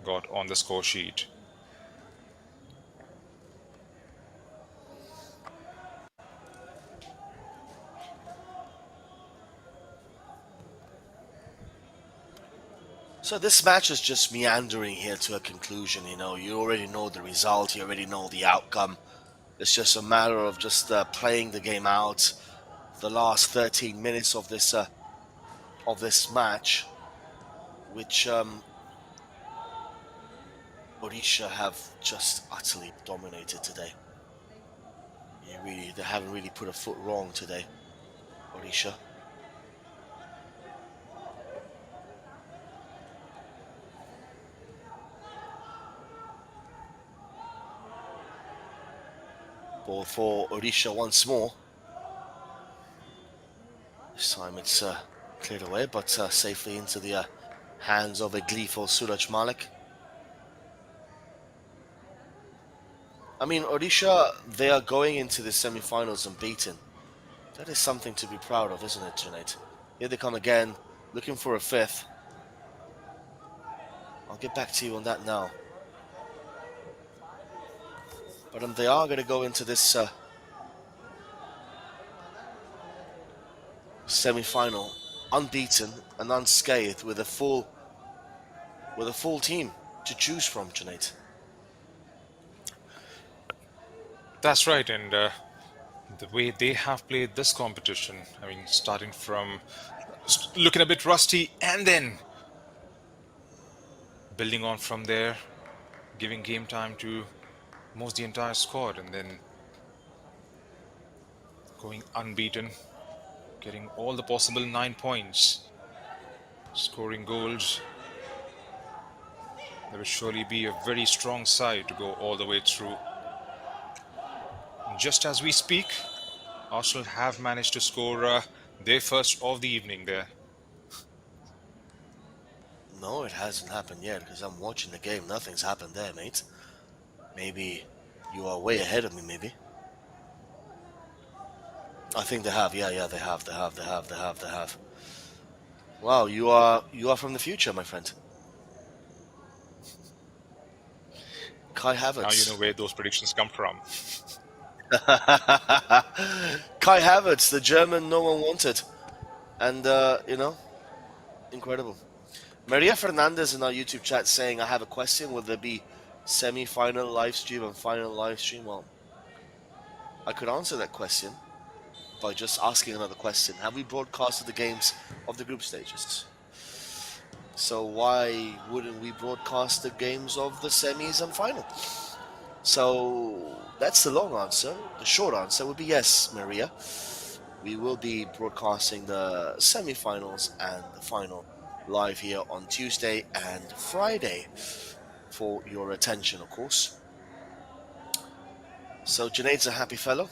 got on the score sheet. So this match is just meandering here to a conclusion, you know. You already know the result, you already know the outcome. It's just a matter of just playing the game out. The last 13 minutes of this match, which Odisha have just utterly dominated today. They haven't really put a foot wrong today, Odisha. Ball for Odisha once more. This time it's cleared away, but safely into the hands of a gleeful Suraj Malik. I mean, Odisha, they are going into the semi-finals unbeaten. That is something to be proud of, isn't it, Junaid? Here they come again, looking for a 5th. I'll get back to you on that now. But they are going to go into this semi-final unbeaten and unscathed with a full team to choose from, Junaid. That's right, and the way they have played this competition, I mean, starting from looking a bit rusty and then building on from there, giving game time to most the entire squad, and then going unbeaten, getting all the possible 9 points, scoring goals. There will surely be a very strong side to go all the way through. Just as we speak, Arsenal have managed to score their first of the evening there. No, it hasn't happened yet because I'm watching the game. Nothing's happened there, mate. Maybe you are way ahead of me, maybe. I think they have. Yeah, they have. Wow, you are from the future, my friend. Kai Havertz. Now you know where those predictions come from. Kai Havertz, the German no one wanted. And, incredible. Maria Fernandez in our YouTube chat saying, I have a question. Will there be semi-final live stream and final live stream? Well, I could answer that question by just asking another question. Have we broadcasted the games of the group stages? So why wouldn't we broadcast the games of the semis and final? So that's the long answer. The short answer would be yes, Maria. We will be broadcasting the semi-finals and the final live here on Tuesday and Friday for your attention, of course. So Junaid's a happy fellow.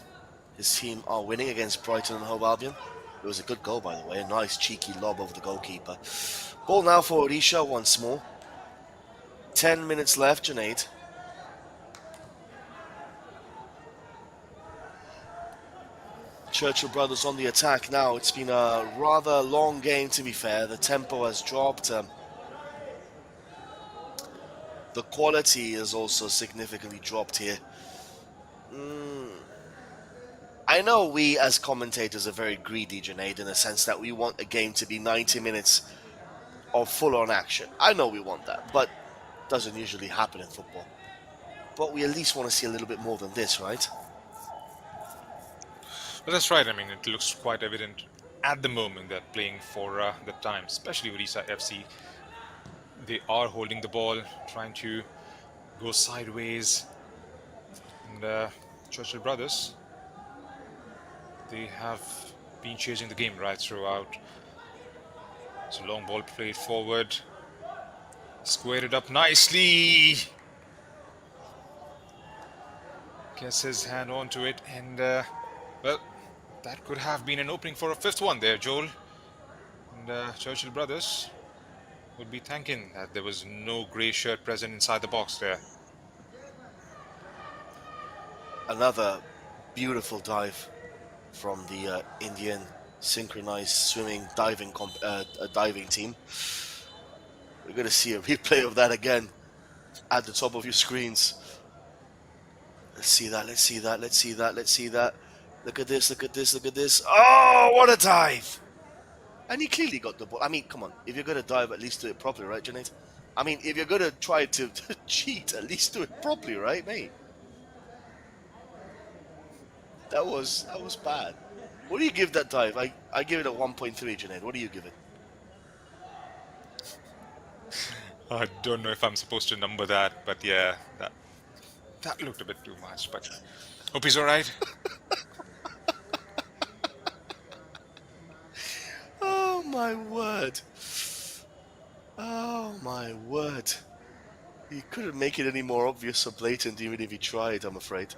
His team are winning against Brighton and Hove Albion. It was a good goal, by the way. A nice cheeky lob over the goalkeeper. Ball now for Odisha once more. 10 minutes left, Junaid. Churchill brothers on the attack now. It's been a rather long game, to be fair. The tempo has dropped. The quality has also significantly dropped here. I know we as commentators are very greedy, Junaid, in the sense that we want a game to be 90 minutes of full-on action. I know we want that, but it doesn't usually happen in football. But we at least want to see a little bit more than this, right? But that's right. I mean, it looks quite evident at the moment that playing for the time, especially Odisha FC, they are holding the ball, trying to go sideways. And Churchill brothers, they have been chasing the game right throughout. It's a long ball played forward, squared it up nicely. Gets his hand onto it, and well, that could have been an opening for a fifth one there, Joel. And Churchill brothers would be thanking that there was no grey shirt present inside the box there. Another beautiful dive from the Indian synchronized swimming diving team. We're going to see a replay of that again at the top of your screens. Let's see that. Look at this. Oh, what a dive! And he clearly got the ball. I mean, come on. If you're going to dive, at least do it properly, right, Junaid? I mean, if you're going to try to cheat, at least do it properly, right, mate? That was bad. What do you give that dive? I give it a 1.3, Junaid. What do you give it? I don't know if I'm supposed to number that, but yeah, that looked a bit too much. But hope he's all right. Oh my word! Oh my word! He couldn't make it any more obvious or blatant, even if he tried, I'm afraid.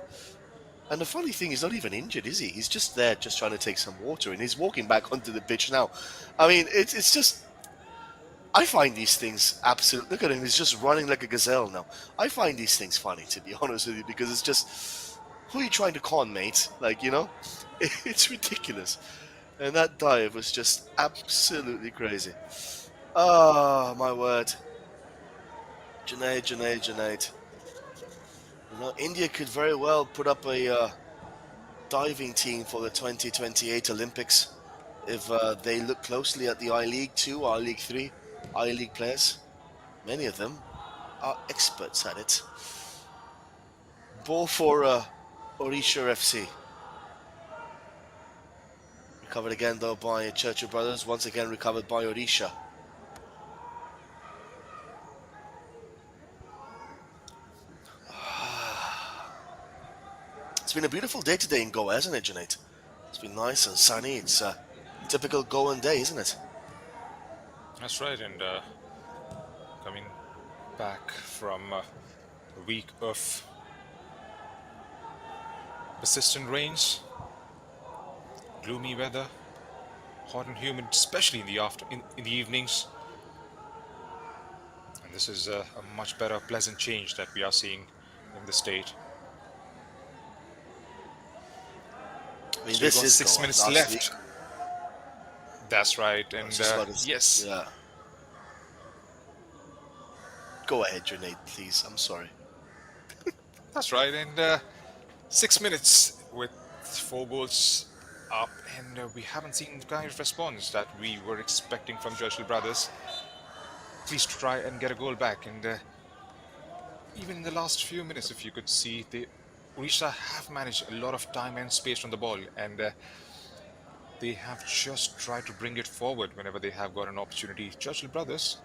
And the funny thing, he's not even injured, is he? He's just there, just trying to take some water, and he's walking back onto the pitch now. I mean, it's just... I find these things absolute... Look at him, he's just running like a gazelle now. I find these things funny, to be honest with you, because it's just... Who are you trying to con, mate? Like, you know? It's ridiculous. And that dive was just absolutely crazy. Oh, my word. Junaid. You know, India could very well put up a diving team for the 2028 Olympics if they look closely at the I-League 2, I-League 3, I-League players. Many of them are experts at it. Ball for Odisha FC. Recovered again though by Churchill brothers. Once again recovered by Odisha. been a beautiful day today in Goa, hasn't it, Junaid? It's been nice and sunny. It's a typical Goan day, isn't it? That's right, and coming back from a week of persistent rains, gloomy weather, hot and humid, especially in the in the evenings. And this is a much better, pleasant change that we are seeing in the state. I mean, So we've this got is 6 Goa. minutes Last left. week, That's right, I and was just about to yes, yeah. Go ahead, Junaid, please. I'm sorry. that's right, and 6 minutes with 4 goals up, and we haven't seen the kind of response that we were expecting from Churchill brothers. Please try and get a goal back, and even in the last few minutes, if you could see, Odisha have managed a lot of time and space on the ball, and they have just tried to bring it forward whenever they have got an opportunity. Churchill brothers,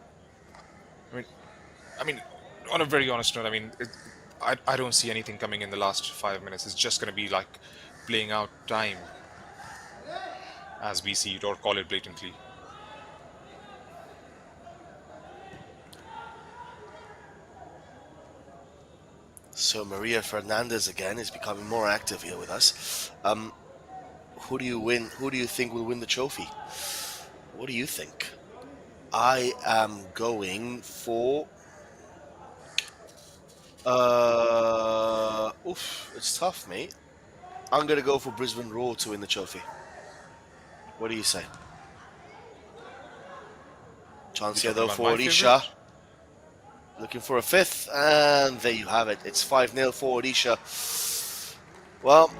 I mean, on a very honest note, I don't see anything coming in the last 5 minutes. It's just going to be like playing out time as we see it, or call it blatantly. So Maria Fernandez again is becoming more active here with us. Who do you win? Who do you think will win the trophy? What do you think? I am going for. It's tough, mate. I'm gonna go for Brisbane Roar to win the trophy. What do you say? Chance here You're talking though about for my Odisha. favorite? Looking for a fifth, and there you have it. It's 5-0 for Odisha. Well,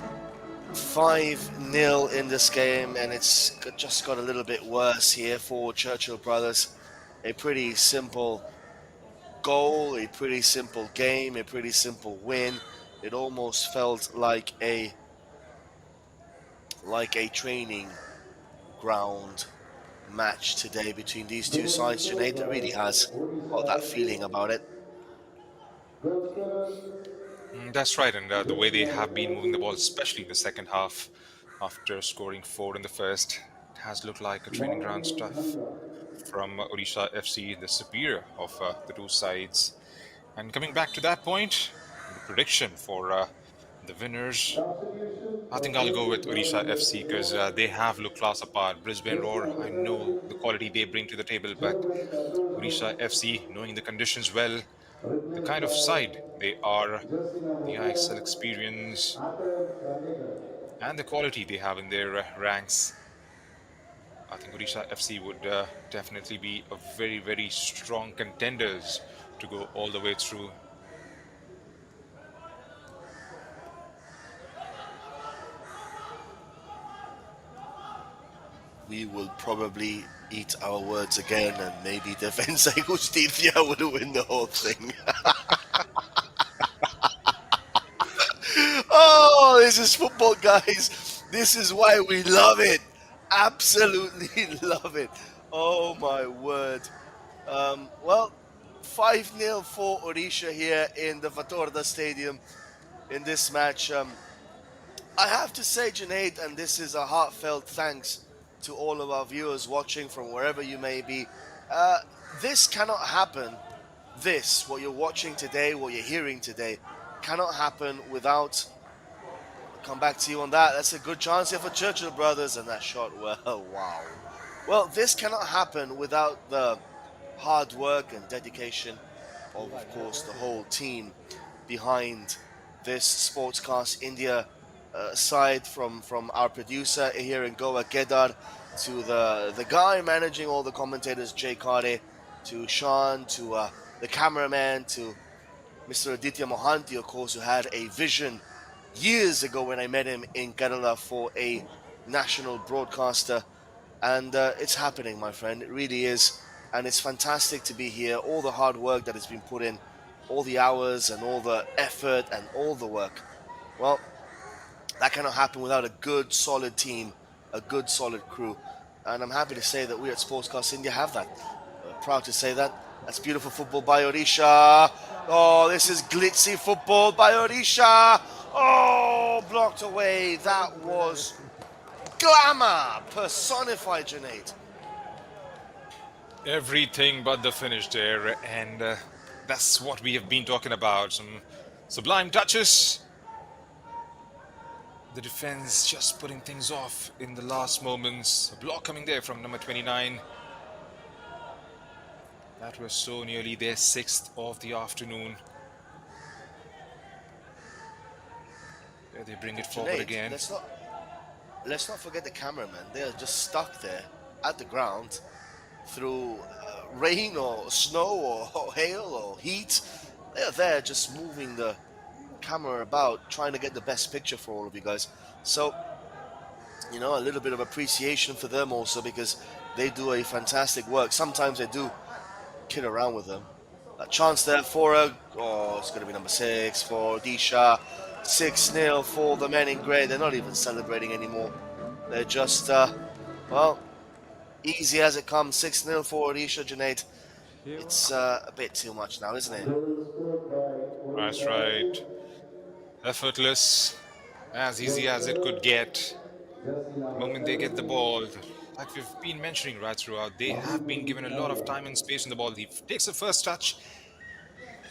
5-0 in this game, and it's just got a little bit worse here for Churchill brothers. A pretty simple goal, a pretty simple game, a pretty simple win. It almost felt like a training ground match today between these two sides. Junaid, it really has got that feeling about it. That's right, and the way they have been moving the ball, especially in the second half, after scoring 4 in the first, it has looked like a training ground stuff from Odisha FC, the superior of the two sides. And coming back to that point, the prediction for the winners, I think I'll go with Odisha FC because they have looked class apart. Brisbane Roar, I know the quality they bring to the table, but Odisha FC, knowing the conditions well, the kind of side they are, the IXL experience, and the quality they have in their ranks, I think Odisha FC would definitely be a very, very strong contenders to go all the way through. We will probably eat our words again, and maybe Defensa y Justicia will win the whole thing. Oh, this is football, guys. This is why we love it. Absolutely love it. Oh, my word. Well, 5-0 for Odisha here in the Fatorda Stadium in this match. I have to say, Junaid, and this is a heartfelt thanks to all of our viewers watching from wherever you may be. This cannot happen. This, what you're watching today, what you're hearing today, cannot happen without. I'll come back to you on that. That's a good chance here for Churchill brothers, and that shot, well, wow. Well, this cannot happen without the hard work and dedication of course, the whole team behind this Sportscast India side, from our producer here in Goa, Kedar, to the guy managing all the commentators, Jay Kare, to Sean, to the cameraman, to Mr. Aditya Mohanty, of course, who had a vision years ago when I met him in Kerala for a national broadcaster. And it's happening, my friend. It really is. And it's fantastic to be here. All the hard work that has been put in, all the hours and all the effort and all the work. Well, that cannot happen without a good, solid team, a good, solid crew. And I'm happy to say that we at Sportscast India have that. Proud to say that. That's beautiful football by Odisha. Oh, this is glitzy football by Odisha. Oh, ball blocked away. That was glamour personified, Junaid. Everything but the finish there, and that's what we have been talking about. Some sublime touches. The defense just putting things off in the last moments. A block coming there from number 29. That was so nearly their 6th of the afternoon. There they bring it forward Junaid, again. let's not forget the cameramen. They're just stuck there at the ground through rain or snow or hail or heat. They're there just moving the camera about, trying to get the best picture for all of you guys. So, you know, a little bit of appreciation for them also, because they do a fantastic work. Sometimes they do kid around with them. A chance there for it's going to be number 6 for Odisha. 6-0 for the men in grey. They're not even celebrating anymore. They're just, well, easy as it comes. 6-0 for Odisha, Junaid. It's a bit too much now, isn't it? That's right. Effortless, as easy as it could get. The moment they get the ball, like we've been mentioning right throughout, they have been given a lot of time and space on the ball. He takes the first touch,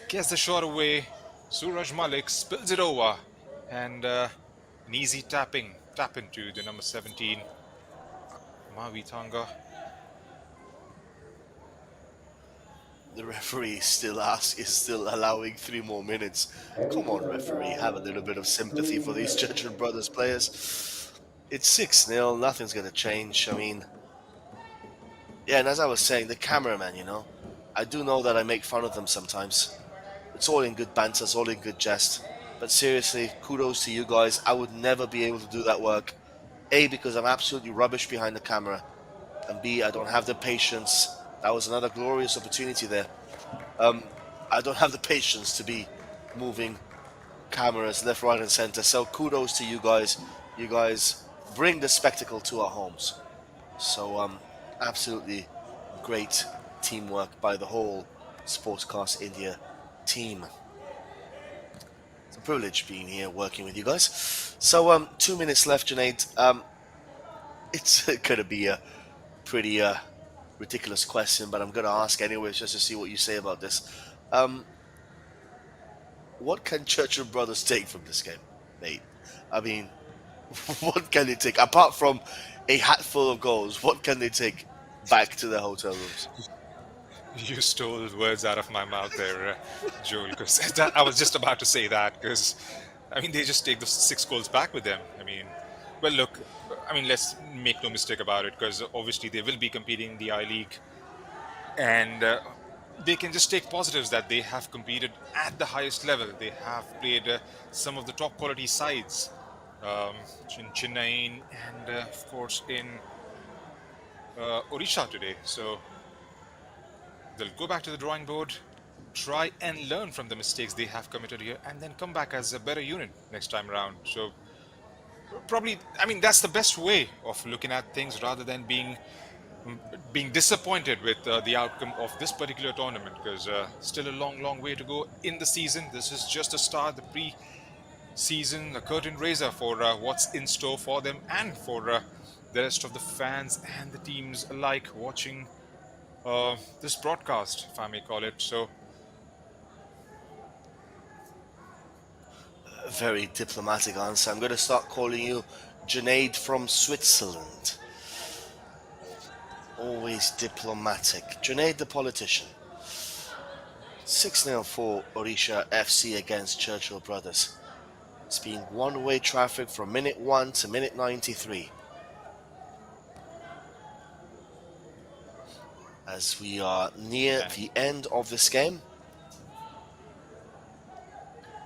gets the shot away. Suraj Malik spills it over, and an easy tap into the number 17, Mavi Thanga. The referee is still allowing 3 more minutes. Come on, referee, have a little bit of sympathy for these Churchill Brothers players. It's 6-0, nothing's going to change. I mean, yeah, and as I was saying, the cameraman, you know, I do know that I make fun of them sometimes. It's all in good banter, it's all in good jest. But seriously, kudos to you guys. I would never be able to do that work. A, because I'm absolutely rubbish behind the camera. And B, I don't have the patience. That was another glorious opportunity there. I don't have the patience to be moving cameras left, right, and center. So kudos to you guys. You guys bring the spectacle to our homes. So absolutely great teamwork by the whole Sportscast India team. It's a privilege being here working with you guys. So 2 minutes left, Junaid. It's going to be a pretty ridiculous question, but I'm going to ask anyways just to see what you say about this. What can Churchill Brothers take from this game, mate? I mean, what can they take? Apart from a hatful of goals, what can they take back to their hotel rooms? You stole words out of my mouth there, Joel, because I was just about to say that, because, I mean, they just take the 6 goals back with them. I mean, well, look, I mean, let's make no mistake about it, because obviously they will be competing in the I-League, and they can just take positives that they have competed at the highest level. They have played some of the top quality sides in Chennai and, of course, in Odisha today. So they'll go back to the drawing board, try and learn from the mistakes they have committed here, and then come back as a better unit next time around. So probably, I mean, that's the best way of looking at things, rather than being disappointed with the outcome of this particular tournament, because still a long way to go in the season. This is just a start, the pre-season, a curtain raiser for what's in store for them and for the rest of the fans and the teams alike watching this broadcast, if I may call it so. A very diplomatic answer. I'm going to start calling you Junaid from Switzerland. Always diplomatic. Junaid the politician. 6-0 for Odisha FC against Churchill Brothers. It's been one-way traffic from minute 1 to minute 93. As we are near the end of this game.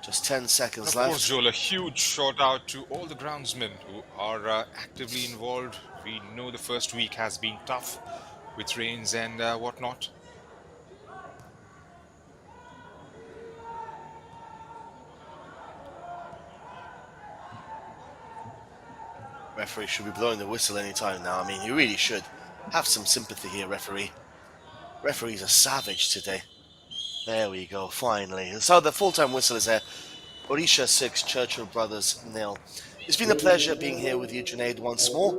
Just 10 seconds left. Of course, Joel, a huge shout out to all the groundsmen who are actively involved. We know the first week has been tough with rains and whatnot. Referee should be blowing the whistle anytime now. I mean, you really should have some sympathy here, referee. Referee's a savage today. There we go, finally. So the full-time whistle is there. Odisha 6, Churchill Brothers nil. It's been a pleasure being here with you, Junaid, once more.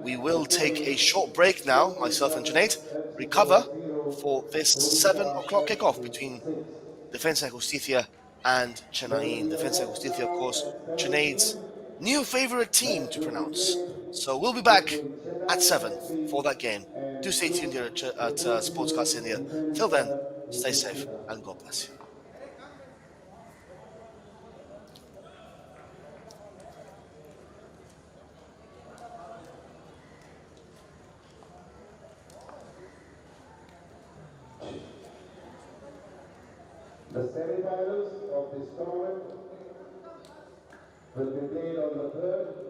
We will take a short break now, myself and Junaid, recover for this 7 o'clock kickoff between Defensa y Justicia and Chennai. Defensa y Justicia, of course, Junaid's new favorite team to pronounce. So we'll be back at 7 for that game. Do stay tuned here at Sportscast India. Till then, stay safe and God bless you. The semi-finals of this tournament will be played on the 3rd